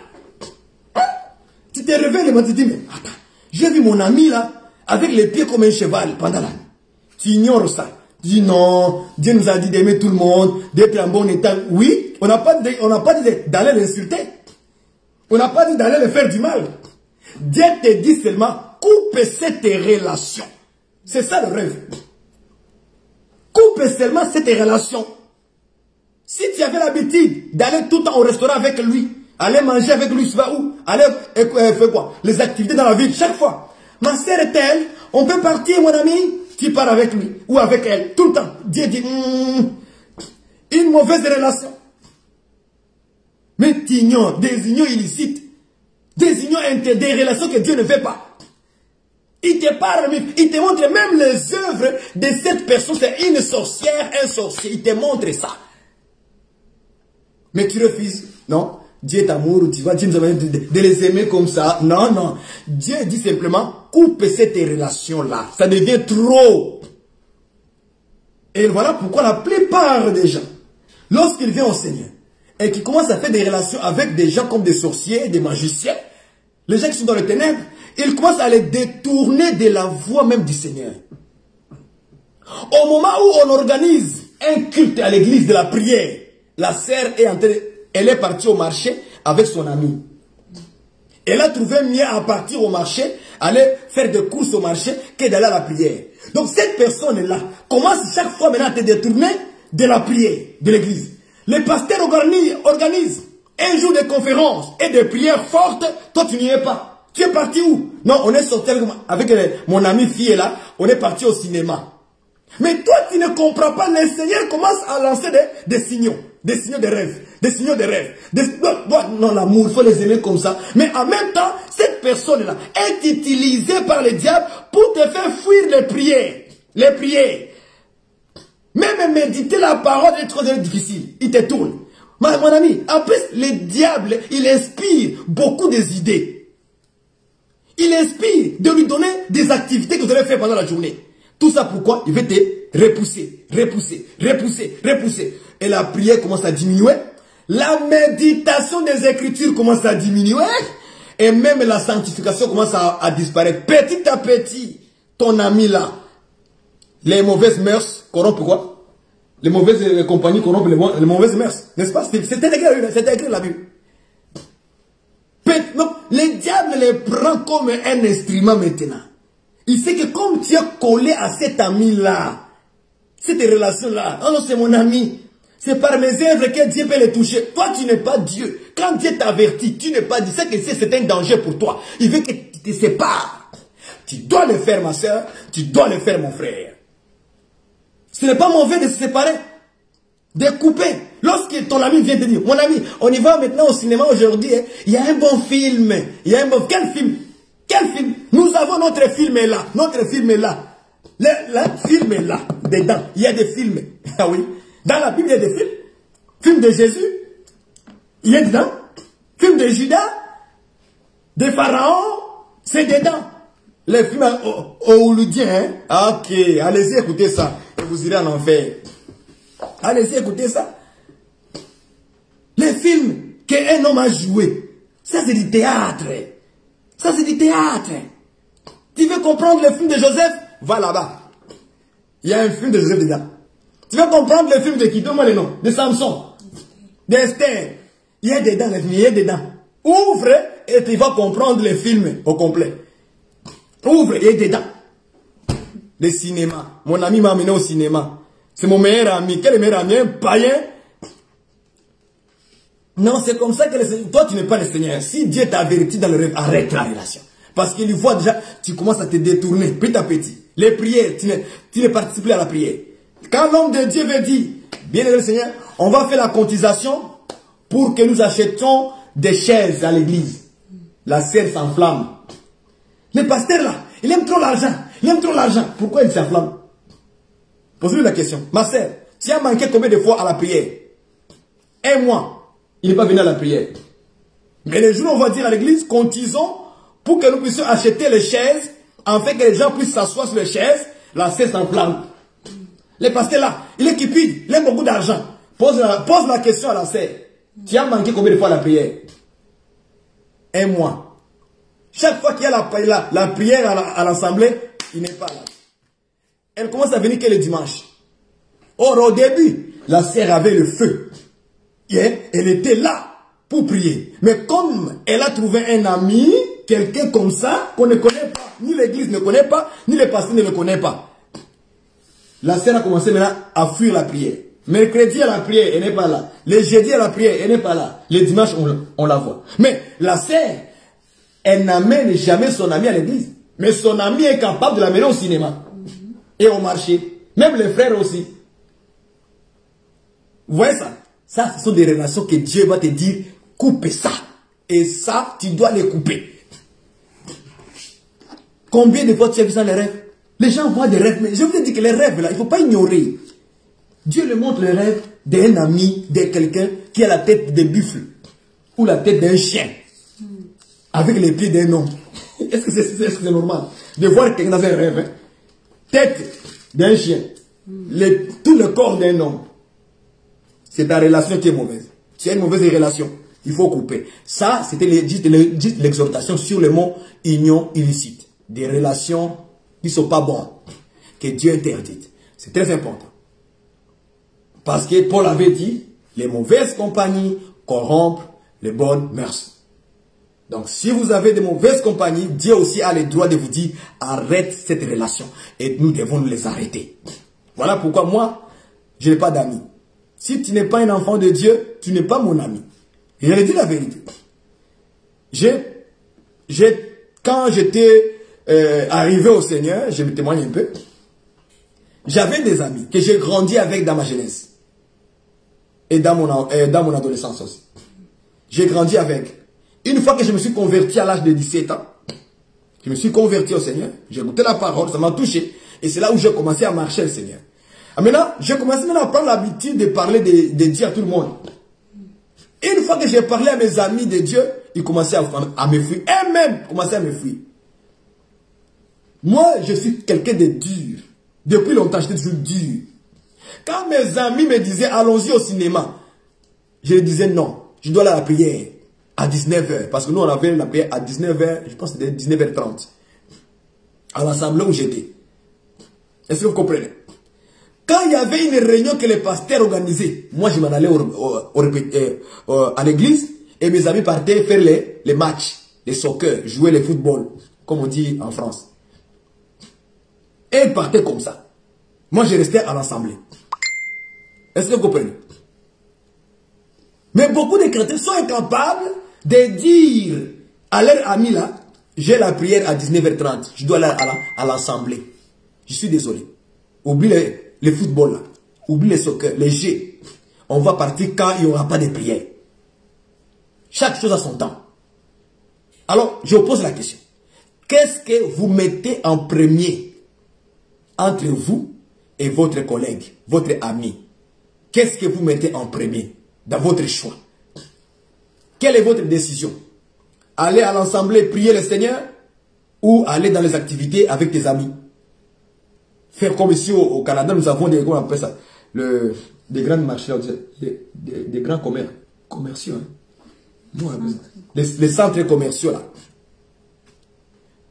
Tu te réveilles le matin, tu te dis, mais attends, j'ai vu mon ami là, avec les pieds comme un cheval pendant la nuit. Tu ignores ça. Tu dis non, Dieu nous a dit d'aimer tout le monde, d'être en bon état. Oui, on n'a pas dit d'aller l'insulter. On n'a pas dit d'aller le faire du mal. Dieu te dit seulement, coupe cette relation. C'est ça le rêve. Coupe seulement cette relation. Si tu avais l'habitude d'aller tout le temps au restaurant avec lui, aller manger avec lui, tu vas où? Aller faire quoi? Les activités dans la ville, chaque fois. Ma sœur est telle, on peut partir, mon ami, tu pars avec lui ou avec elle, tout le temps. Dieu dit, une mauvaise relation. Mais tu ignores des unions illicites, des unions des relations que Dieu ne veut pas. Il te parle, il te montre même les œuvres de cette personne. C'est une sorcière, un sorcier. Il te montre ça. Mais tu refuses. Non. Dieu est amour. Tu vois, Dieu nous a dit de les aimer comme ça. Non, non. Dieu dit simplement, coupe cette relation-là. Ça devient trop. Et voilà pourquoi la plupart des gens, lorsqu'ils viennent au Seigneur, et qu'ils commencent à faire des relations avec des gens comme des sorciers, des magiciens, les gens qui sont dans les ténèbres, ils commencent à les détourner de la voie même du Seigneur. Au moment où on organise un culte à l'église de la prière, la sœur elle est partie au marché avec son ami. Elle a trouvé mieux à partir au marché, aller faire des courses au marché, que d'aller à la prière. Donc cette personne-là commence chaque fois maintenant à te détourner de la prière de l'église. Les pasteurs organisent un jour de conférence et de prières fortes, toi tu n'y es pas. Tu es parti où? Non, on est sorti avec mon ami fille là, on est parti au cinéma. Mais toi tu ne comprends pas, le Seigneur commence à lancer des signaux de rêve, des signaux de rêve. Non, l'amour, il faut les aimer comme ça. Mais en même temps, cette personne-là est utilisée par le diable pour te faire fuir les prières. Les prières. Même méditer la parole est trop difficile. Il te tourne. Mon ami, en plus, le diable, il inspire beaucoup des idées. Il inspire de lui donner des activités que vous allez faire pendant la journée. Tout ça pourquoi? Il veut te repousser, repousser, repousser, repousser. Et la prière commence à diminuer. La méditation des Écritures commence à diminuer. Et même la sanctification commence à disparaître. Petit à petit, ton ami là, les mauvaises mœurs corrompent quoi? Les mauvaises compagnies corrompent les mauvaises mœurs. N'est-ce pas? C'était écrit dans la Bible. Non, le diable les prend comme un instrument maintenant. Il sait que comme tu es collé à cet ami-là, cette relation-là, oh non, c'est mon ami. C'est par mes œuvres que Dieu peut les toucher. Toi, tu n'es pas Dieu. Quand Dieu t'avertit, tu n'es pas Dieu. C'est que c'est un danger pour toi. Il veut que tu te sépares. Tu dois le faire, ma soeur. Tu dois le faire, mon frère. Ce n'est pas mauvais de se séparer. De couper. Lorsque ton ami vient te dire, mon ami, on y va maintenant au cinéma aujourd'hui, hein, il y a un bon film. Il y a un bon... Quel film? Quel film? Nous avons notre film est là. Notre film est là. Le film est là. Dedans. Il y a des films. Ah oui. Dans la Bible, il y a des films. Film de Jésus. Il est dedans. Film de Judas. De Pharaon. C'est dedans. Les films hollywoodiens. Hein? Ok. Allez-y, écoutez ça. Et vous irez en enfer. Allez-y, écoutez ça. Les films qu'un homme a joué. Ça, c'est du théâtre. Ça, c'est du théâtre. Tu veux comprendre le film de Joseph? Va là-bas. Il y a un film de Joseph dedans. Tu veux comprendre le film de qui? Donne-moi les noms. De Samson. D'Esther. Il y a dedans, il y a dedans. Ouvre et tu vas comprendre le film au complet. Ouvre et dedans. Le cinéma. Mon ami m'a amené au cinéma. C'est mon meilleur ami. Quel est le meilleur ami? Un païen. Non, c'est comme ça que toi, tu n'es pas le Seigneur. Si Dieu t'a averti dans le rêve, arrête la relation. Parce qu'il voit déjà, tu commences à te détourner petit à petit. Les prières, tu ne participes plus à la prière. Quand l'homme de Dieu veut dire, bien aimé Seigneur, on va faire la cotisation pour que nous achetions des chaises à l'église. La serre s'enflamme. Le pasteur là, il aime trop l'argent. Il aime trop l'argent. Pourquoi il s'enflamme? Posez-lui la question. Ma sœur, tu as manqué combien de fois à la prière? Un mois. Il n'est pas venu à la prière. Mais les jours où on va dire à l'église, cotisons pour que nous puissions acheter les chaises, afin que les gens puissent s'asseoir sur les chaises, la serre s'enflamme. Le pasteur là, il est cupide, il aime beaucoup d'argent. Pose la question à la sœur. Tu as manqué combien de fois à la prière? Un mois. Chaque fois qu'il y a la prière à l'assemblée, il n'est pas là. Elle commence à venir que le dimanche. Or, au début, la sœur avait le feu. Elle était là pour prier. Mais comme elle a trouvé un ami, quelqu'un comme ça, qu'on ne connaît pas, ni l'église ne connaît pas, ni le pasteur ne le connaît pas. La sœur a commencé maintenant à fuir la prière. Mercredi à la prière, elle n'est pas là. Le jeudi à la prière, elle n'est pas là. Le dimanche, on la voit. Mais la sœur, elle n'amène jamais son ami à l'église. Mais son ami est capable de l'amener au cinéma. Et au marché. Même les frères aussi. Vous voyez ça? Ça, ce sont des relations que Dieu va te dire, coupe ça. Et ça, tu dois les couper. Combien de fois tu as vu ça les rêves? Les gens voient des rêves, mais je vous ai dit que les rêves là, il ne faut pas ignorer. Dieu le montre le rêve d'un ami, de quelqu'un qui a la tête de buffle. Ou la tête d'un chien. Avec les pieds d'un homme. Est-ce que c'est normal de voir quelqu'un dans un rêve? Hein? Tête d'un chien. Tout le corps d'un homme. C'est ta relation qui est mauvaise. Tu as une mauvaise relation. Il faut couper. Ça, c'était l'exhortation sur le mot union illicite. Des relations qui ne sont pas bonnes. Que Dieu interdit. C'est très important. Parce que Paul avait dit, les mauvaises compagnies corrompent les bonnes mœurs. Donc, si vous avez de mauvaises compagnies, Dieu aussi a le droit de vous dire, arrête cette relation. Et nous devons nous les arrêter. Voilà pourquoi moi, je n'ai pas d'amis. Si tu n'es pas un enfant de Dieu, tu n'es pas mon ami. Et je le dis la vérité. Quand j'étais arrivé au Seigneur, je me témoigne un peu, j'avais des amis que j'ai grandi avec dans ma jeunesse. Et dans mon adolescence aussi. J'ai grandi avec. Une fois que je me suis converti à l'âge de 17 ans, je me suis converti au Seigneur, j'ai écouté la parole, ça m'a touché. Et c'est là où j'ai commencé à marcher le Seigneur. Maintenant, j'ai commencé maintenant à prendre l'habitude de parler de Dieu à tout le monde. Et une fois que j'ai parlé à mes amis de Dieu, ils commençaient à me fuir. Eux-mêmes commençaient à me fuir. Moi, je suis quelqu'un de dur. Depuis longtemps, j'étais toujours dur. Quand mes amis me disaient, allons-y au cinéma, je leur disais non, je dois aller à la prière à 19h. Parce que nous, on avait la prière à 19h, je pense que c'était 19h30. À l'assemblée où j'étais. Est-ce que vous comprenez? Quand il y avait une réunion que les pasteurs organisaient, moi je m'en allais à l'église et mes amis partaient faire les matchs, les soccer, jouer le football, comme on dit en France. Et ils partaient comme ça. Moi je restais à l'assemblée. Est-ce que vous comprenez? Mais beaucoup de chrétiens sont incapables de dire à leur ami là, j'ai la prière à 19h30, je dois aller à l'assemblée. Je suis désolé. Oublie le football là. Oublie le soccer, les jeux. On va partir quand il n'y aura pas de prière. Chaque chose a son temps. Alors, je vous pose la question. Qu'est-ce que vous mettez en premier entre vous et votre collègue, votre ami? Qu'est-ce que vous mettez en premier dans votre choix? Quelle est votre décision? Aller à l'assemblée prier le Seigneur ou aller dans les activités avec tes amis? Faire comme ici au Canada, nous avons des, comment on appelle ça, des grands marchés, des grands commerciaux. Hein. Les centres commerciaux là.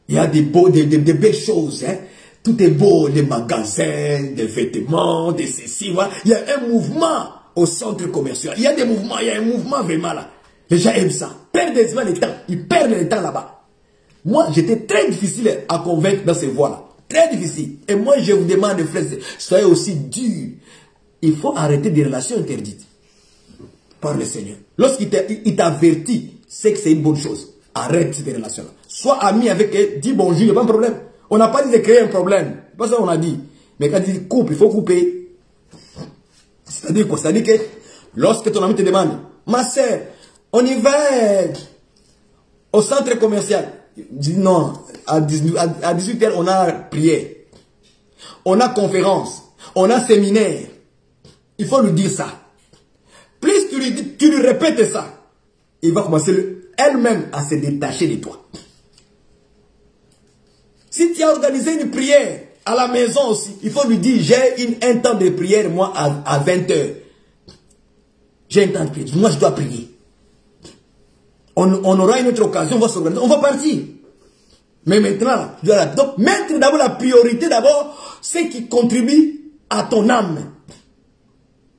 Il y a des belles choses. Hein. Tout est beau, des magasins, des vêtements, des ceci. Voilà. Il y a un mouvement au centre commercial. Il y a des mouvements, il y a un mouvement vraiment là. Les gens aiment ça. Perdent le temps. Ils perdent le temps là-bas. Moi, j'étais très difficile à convaincre dans ces voies-là. Très difficile. Et moi, je vous demande, frères, soyez aussi durs. Il faut arrêter des relations interdites par le Seigneur. Lorsqu'il t'avertit, c'est que c'est une bonne chose. Arrête ces relations-là. Sois ami avec eux, dis bonjour, il n'y a pas de problème. On n'a pas dit de créer un problème. C'est pas ça qu'on a dit. Mais quand il dit coupe, il faut couper. C'est-à-dire quoi? C'est-à-dire que lorsque ton ami te demande, ma soeur, on y va au centre commercial. Dis non, à 18h, on a prière. On a conférence. On a séminaire. Il faut lui dire ça. Plus tu lui répètes ça, il va commencer elle-même à se détacher de toi. Si tu as organisé une prière à la maison aussi, il faut lui dire, j'ai un temps de prière, moi, à 20h. J'ai un temps de prière. Moi, je dois prier. On aura une autre occasion, on va s'organiser, on va partir. Mais maintenant, donc, mettre d'abord la priorité, d'abord, ce qui contribue à ton âme.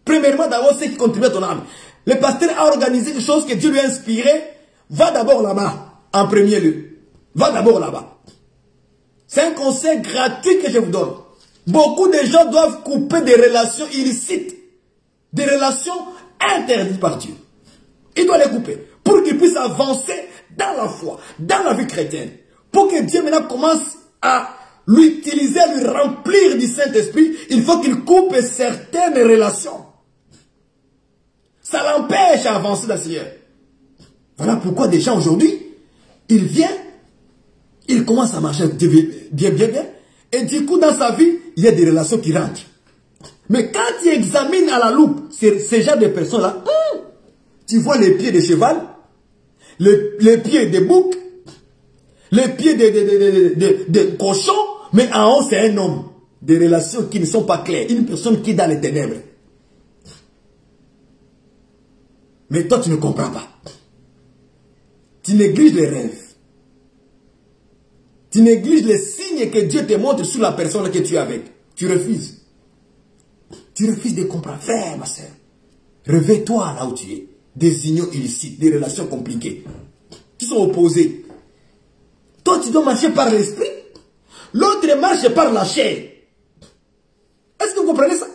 Premièrement, d'abord, ce qui contribue à ton âme. Le pasteur a organisé des choses que Dieu lui a inspirées. Va d'abord là-bas, en premier lieu. Va d'abord là-bas. C'est un conseil gratuit que je vous donne. Beaucoup de gens doivent couper des relations illicites. Des relations interdites par Dieu. Il doit les couper. Pour qu'ils puissent avancer dans la foi, dans la vie chrétienne. Pour que Dieu maintenant commence à l'utiliser, à lui remplir du Saint-Esprit, il faut qu'il coupe certaines relations. Ça l'empêche à avancer dans le Seigneur. Voilà pourquoi des gens aujourd'hui, ils viennent, ils commencent à marcher bien. Et du coup, dans sa vie, il y a des relations qui rentrent. Mais quand tu examines à la loupe ces genre de personnes-là, tu vois les pieds de cheval, les pieds de bouc, les pieds de cochon, mais en haut, c'est un homme. Des relations qui ne sont pas claires. Une personne qui est dans les ténèbres. Mais toi, tu ne comprends pas. Tu négliges les rêves. Tu négliges les signes que Dieu te montre sur la personne que tu es avec. Tu refuses. Tu refuses de comprendre. Frère, ma soeur, réveille-toi là où tu es. Des unions illicites, des relations compliquées, qui sont opposées. Toi, tu dois marcher par l'esprit. L'autre marche par la chair. Est-ce que vous comprenez ça?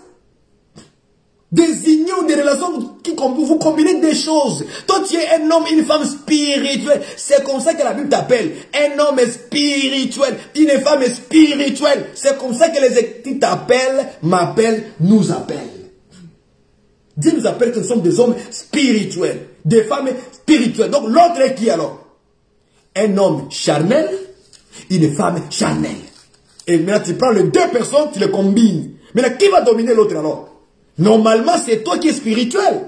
Des unions, des relations qui vous combinez des choses. Toi, tu es un homme, une femme spirituelle. C'est comme ça que la Bible t'appelle. Un homme spirituel, une femme spirituelle. C'est comme ça que les Écritures t'appellent, m'appellent, nous appellent. Dieu nous appelle que nous sommes des hommes spirituels, des femmes spirituelles. Donc l'autre est qui alors? Un homme charnel, une femme charnelle. Et maintenant tu prends les deux personnes, tu les combines. Maintenant qui va dominer l'autre alors? Normalement c'est toi qui es spirituel.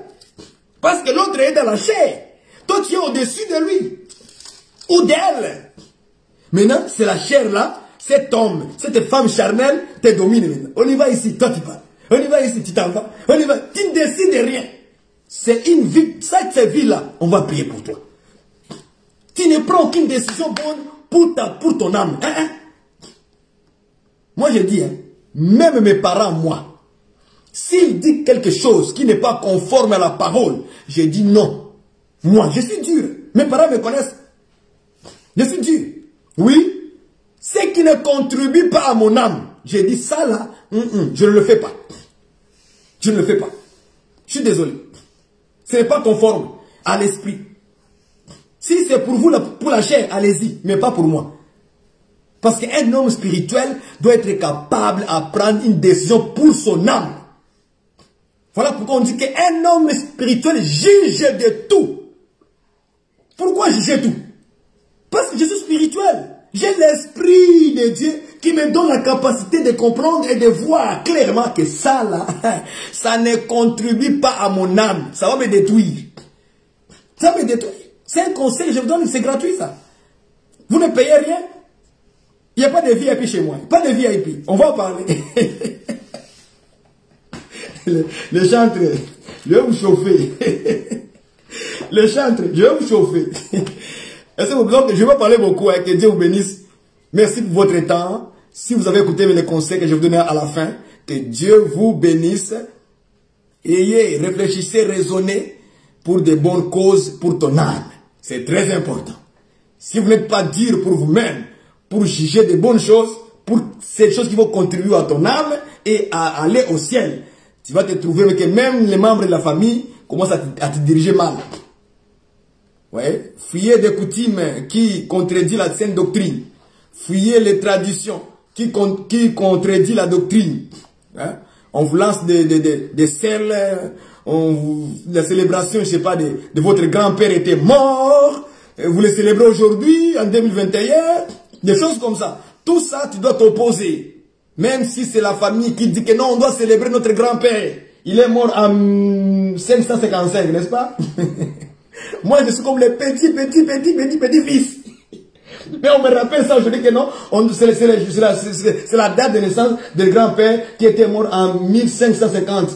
Parce que l'autre est dans la chair. Toi tu es au-dessus de lui. Ou d'elle. Maintenant c'est la chair là, cet homme, cette femme charnelle te domine maintenant. On y va ici, toi tu parles. On y va ici, tu t'en vas. On y va, tu ne décides de rien. C'est une vie, cette vie-là, on va prier pour toi. Tu ne prends aucune décision bonne pour ton âme. Moi je dis, même mes parents, moi, s'ils disent quelque chose qui n'est pas conforme à la parole, je dis non. Moi, je suis dur. Mes parents me connaissent. Je suis dur. Oui. Ce qui ne contribue pas à mon âme, je dis ça là, je ne le fais pas. Je ne le fais pas. Je suis désolé. Ce n'est pas conforme à l'esprit. Si c'est pour vous, pour la chair, allez-y, mais pas pour moi. Parce qu'un homme spirituel doit être capable à prendre une décision pour son âme. Voilà pourquoi on dit qu'un homme spirituel juge de tout. Pourquoi juger tout? Parce que je suis spirituel. J'ai l'esprit de Dieu qui me donne la capacité de comprendre et de voir clairement que ça là, ça ne contribue pas à mon âme. Ça va me détruire. Ça va me détruire. C'est un conseil que je vous donne, c'est gratuit ça. Vous ne payez rien. Il n'y a pas de VIP chez moi. Pas de VIP. On va en parler. Le chantre, je vais vous chauffer. Le chantre, je vais vous chauffer. Est-ce que vous pensez que je vais parler beaucoup, que Dieu vous bénisse. Merci pour votre temps. Si vous avez écouté les conseils que je vous donnais à la fin, que Dieu vous bénisse. Réfléchissez, raisonnez pour de bonnes causes pour ton âme. C'est très important. Si vous n'êtes pas dur pour vous-même, pour juger de bonnes choses, pour ces choses qui vont contribuer à ton âme et à aller au ciel, tu vas te trouver que même les membres de la famille commencent à te diriger mal. Ouais. Fuyez des coutumes qui contredisent la sainte doctrine. Fuyez les traditions qui contredisent la doctrine. Hein? On vous lance des selles, la célébration, je sais pas, de votre grand-père était mort, vous le célébrez aujourd'hui, en 2021, des choses comme ça. Tout ça, tu dois t'opposer. Même si c'est la famille qui dit que non, on doit célébrer notre grand-père. Il est mort en 555, n'est-ce pas? Moi, je suis comme les petits fils. Mais on me rappelle ça aujourd'hui que non, c'est la date de naissance du grand-père qui était mort en 1550.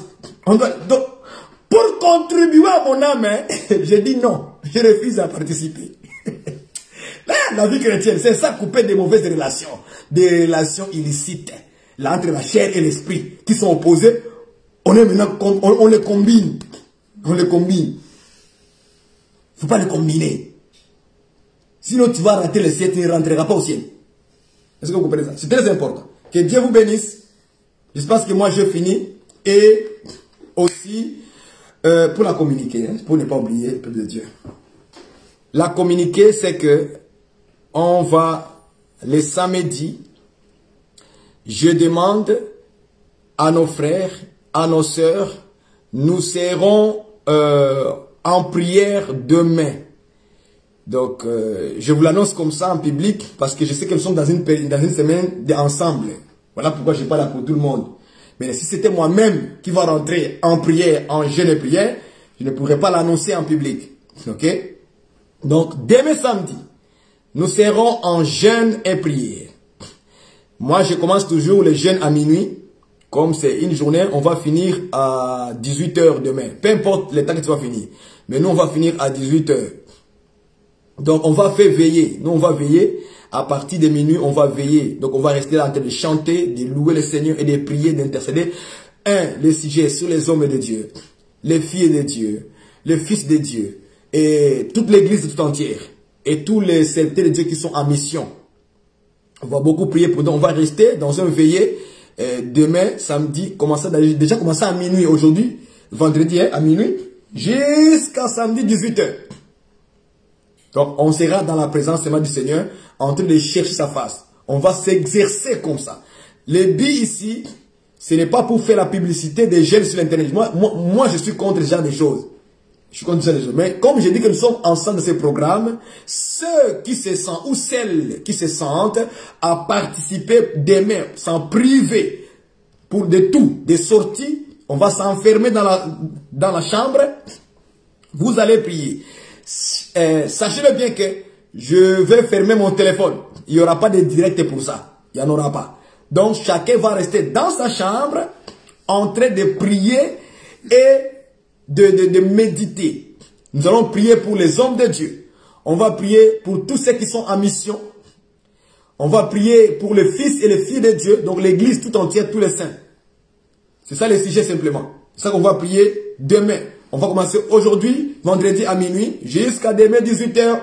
Donc, pour contribuer à mon âme, je dis non, je refuse à participer. Là, la vie chrétienne, c'est ça, couper des mauvaises relations, des relations illicites, là, entre la chair et l'esprit, qui sont opposés, on les combine. On les combine. Il ne faut pas les combiner. Sinon, tu vas rater le ciel, tu ne rentreras pas au ciel. Est-ce que vous comprenez ça? C'est très important. Que Dieu vous bénisse. J'espère que moi, j'ai fini. Et aussi, pour la communiquer, hein, pour ne pas oublier le peuple de Dieu. La communiquer, c'est que on va, les samedis, je demande à nos frères, à nos sœurs, nous serons en prière demain. Donc, je vous l'annonce comme ça en public parce que je sais que nous sommes dans une semaine ensemble. Voilà pourquoi je parle pour tout le monde. Mais si c'était moi-même qui va rentrer en prière, en jeûne et prière, je ne pourrais pas l'annoncer en public. Ok? Donc, demain samedi, nous serons en jeûne et prière. Moi, je commence toujours le jeûne à minuit. Comme c'est une journée, on va finir à 18 h demain. Peu importe le temps que tu vas finir. Mais nous, on va finir à 18 h. Donc, on va faire veiller. Nous, on va veiller. À partir de minuit, on va veiller. Donc, on va rester là en train de chanter, de louer le Seigneur et de prier, d'intercéder. Les sujets sur les hommes de Dieu, les filles de Dieu, les fils de Dieu, et toute l'église tout entière, et tous les serviteurs de Dieu qui sont en mission. On va beaucoup prier pour nous. On va rester dans un veillé demain, samedi, déjà commencer à minuit aujourd'hui, vendredi à minuit, jusqu'à samedi 18 h. Donc, on sera dans la présence du Seigneur, en train de chercher sa face. On va s'exercer comme ça. Le but ici, ce n'est pas pour faire la publicité des jeunes sur l'internet. Moi, je suis contre ce genre de choses. Je suis contre ce genre de choses. Mais comme je dis que nous sommes ensemble dans ce programme, ceux qui se sentent ou celles qui se sentent à participer demain, sans priver, pour de tout, des sorties, on va s'enfermer dans la chambre, vous allez prier. Sachez-le bien que je vais fermer mon téléphone. Il n'y aura pas de direct pour ça. Il n'y en aura pas. Donc, chacun va rester dans sa chambre en train de prier et de méditer. Nous allons prier pour les hommes de Dieu. On va prier pour tous ceux qui sont en mission. On va prier pour les fils et les filles de Dieu. Donc, l'église tout entière, tous les saints. C'est ça le sujet simplement. C'est ça qu'on va prier demain. On va commencer aujourd'hui, vendredi à minuit, jusqu'à demain 18 h.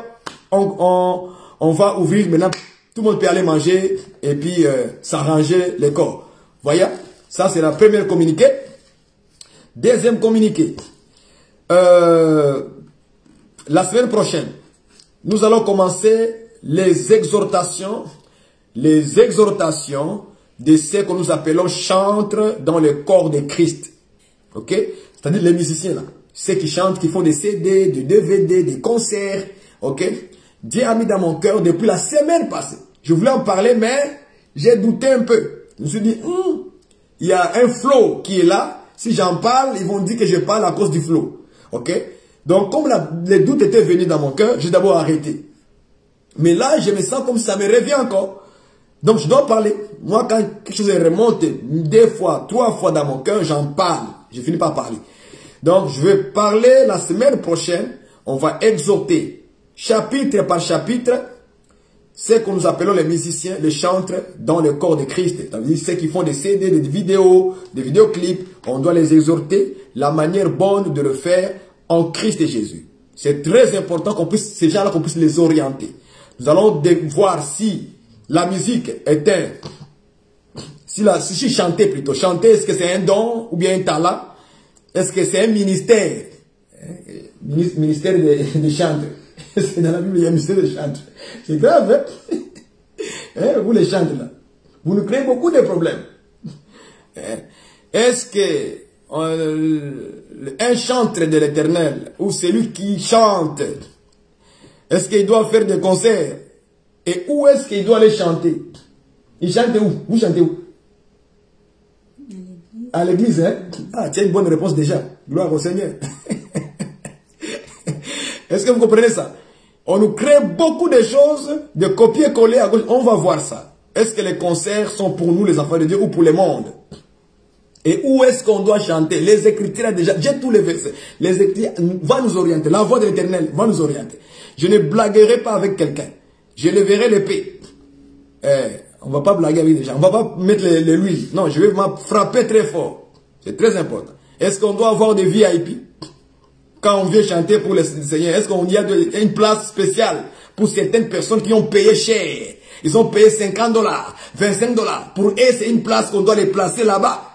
On va ouvrir maintenant. Tout le monde peut aller manger et puis s'arranger les corps. Voyez, ça c'est la première communiqué. Deuxième communiqué. La semaine prochaine, nous allons commencer les exhortations de ceux que nous appelons chantres dans le corps de Christ. Ok? C'est-à-dire les musiciens là. Ceux qui chantent, qui font des CD, des DVD, des concerts. Ok? Dieu a mis dans mon cœur depuis la semaine passée. Je voulais en parler, mais j'ai douté un peu. Je me suis dit, il y a un flow qui est là. Si j'en parle, ils vont dire que je parle à cause du flow. Ok? Donc, comme les doutes étaient venus dans mon cœur, j'ai d'abord arrêté. Mais là, je me sens comme ça me revient encore. Donc, je dois parler. Moi, quand quelque chose remonte 2 fois, 3 fois dans mon cœur, j'en parle. Je finis par parler. Donc, je vais parler la semaine prochaine. On va exhorter, chapitre par chapitre, C'est que nous appelons les musiciens, les chantres dans le corps de Christ. C'est-à-dire ceux qui font des CD, des vidéos, des vidéoclips. On doit les exhorter la manière bonne de le faire en Christ et Jésus. C'est très important qu'on puisse, ces gens-là, qu'on puisse les orienter. Nous allons voir si la musique est si chanter plutôt. Chanter, est-ce que c'est un don ou bien un talent? Est-ce que c'est un ministère? Ministère de chantre. C'est dans la Bible, il y a un ministère de chantre. C'est grave, hein? Vous les chantres là. Vous nous créez beaucoup de problèmes. Est-ce que un chantre de l'Éternel ou celui qui chante, est-ce qu'il doit faire des concerts? Et où est-ce qu'il doit aller chanter? Il chante où? Vous chantez où? À l'église, hein? Ah, tiens, une bonne réponse déjà. Gloire au Seigneur. Est-ce que vous comprenez ça? On nous crée beaucoup de choses, de copier-coller à gauche. On va voir ça. Est-ce que les concerts sont pour nous, les enfants de Dieu, ou pour le monde? Et où est-ce qu'on doit chanter? Les Écritures, déjà, j'ai tous les versets. Les Écritures vont nous orienter. La voix de l'Éternel va nous orienter. Je ne blaguerai pas avec quelqu'un. Je leverai l'épée. On ne va pas blaguer avec des gens. On ne va pas mettre l'huile. Non, je vais frapper très fort. C'est très important. Est-ce qu'on doit avoir des VIP? Quand on vient chanter pour le Seigneur, est-ce qu'on y a une place spéciale pour certaines personnes qui ont payé cher? Ils ont payé $50, $25. Pour eux, c'est une place qu'on doit les placer là-bas.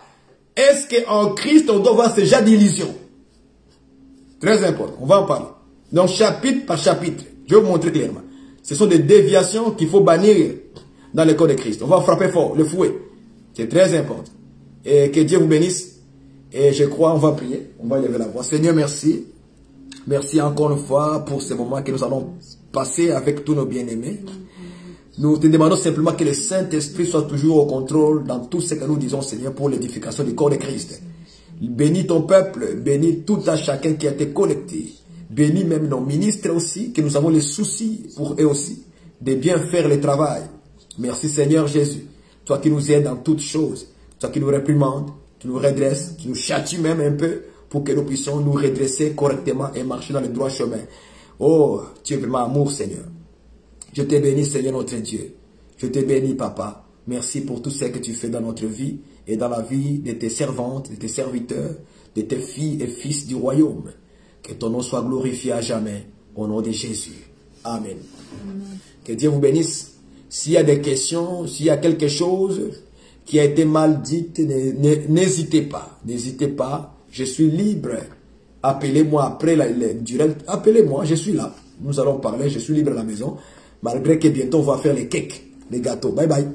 Est-ce qu'en Christ, on doit avoir ce genre d'illusion? Très important. On va en parler. Donc, chapitre par chapitre, je vais vous montrer clairement. Ce sont des déviations qu'il faut bannir dans le corps de Christ. On va frapper fort, le fouet. C'est très important. Et que Dieu vous bénisse. Et je crois, on va prier. On va lever la voix. Seigneur, merci. Merci encore une fois pour ce moment que nous allons passer avec tous nos bien-aimés. Nous te demandons simplement que le Saint-Esprit soit toujours au contrôle dans tout ce que nous disons, Seigneur, pour l'édification du corps de Christ. Bénis ton peuple, bénis tout à chacun qui a été connecté. Bénis même nos ministres aussi, que nous avons les soucis pour eux aussi, de bien faire le travail. Merci Seigneur Jésus, toi qui nous aides dans toutes choses, toi qui nous réprimandes, qui nous redresses, qui nous châtie même un peu, pour que nous puissions nous redresser correctement et marcher dans le droit chemin. Oh, tu es vraiment amour, Seigneur. Je te bénis, Seigneur notre Dieu. Je te bénis, Papa. Merci pour tout ce que tu fais dans notre vie et dans la vie de tes servantes, de tes serviteurs, de tes filles et fils du royaume. Que ton nom soit glorifié à jamais, au nom de Jésus. Amen. Amen. Que Dieu vous bénisse. S'il y a des questions, s'il y a quelque chose qui a été mal dit, n'hésitez pas. N'hésitez pas. Je suis libre. Appelez-moi après appelez-moi, je suis là. Nous allons parler, je suis libre à la maison. Malgré que bientôt on va faire les cakes, les gâteaux. Bye bye.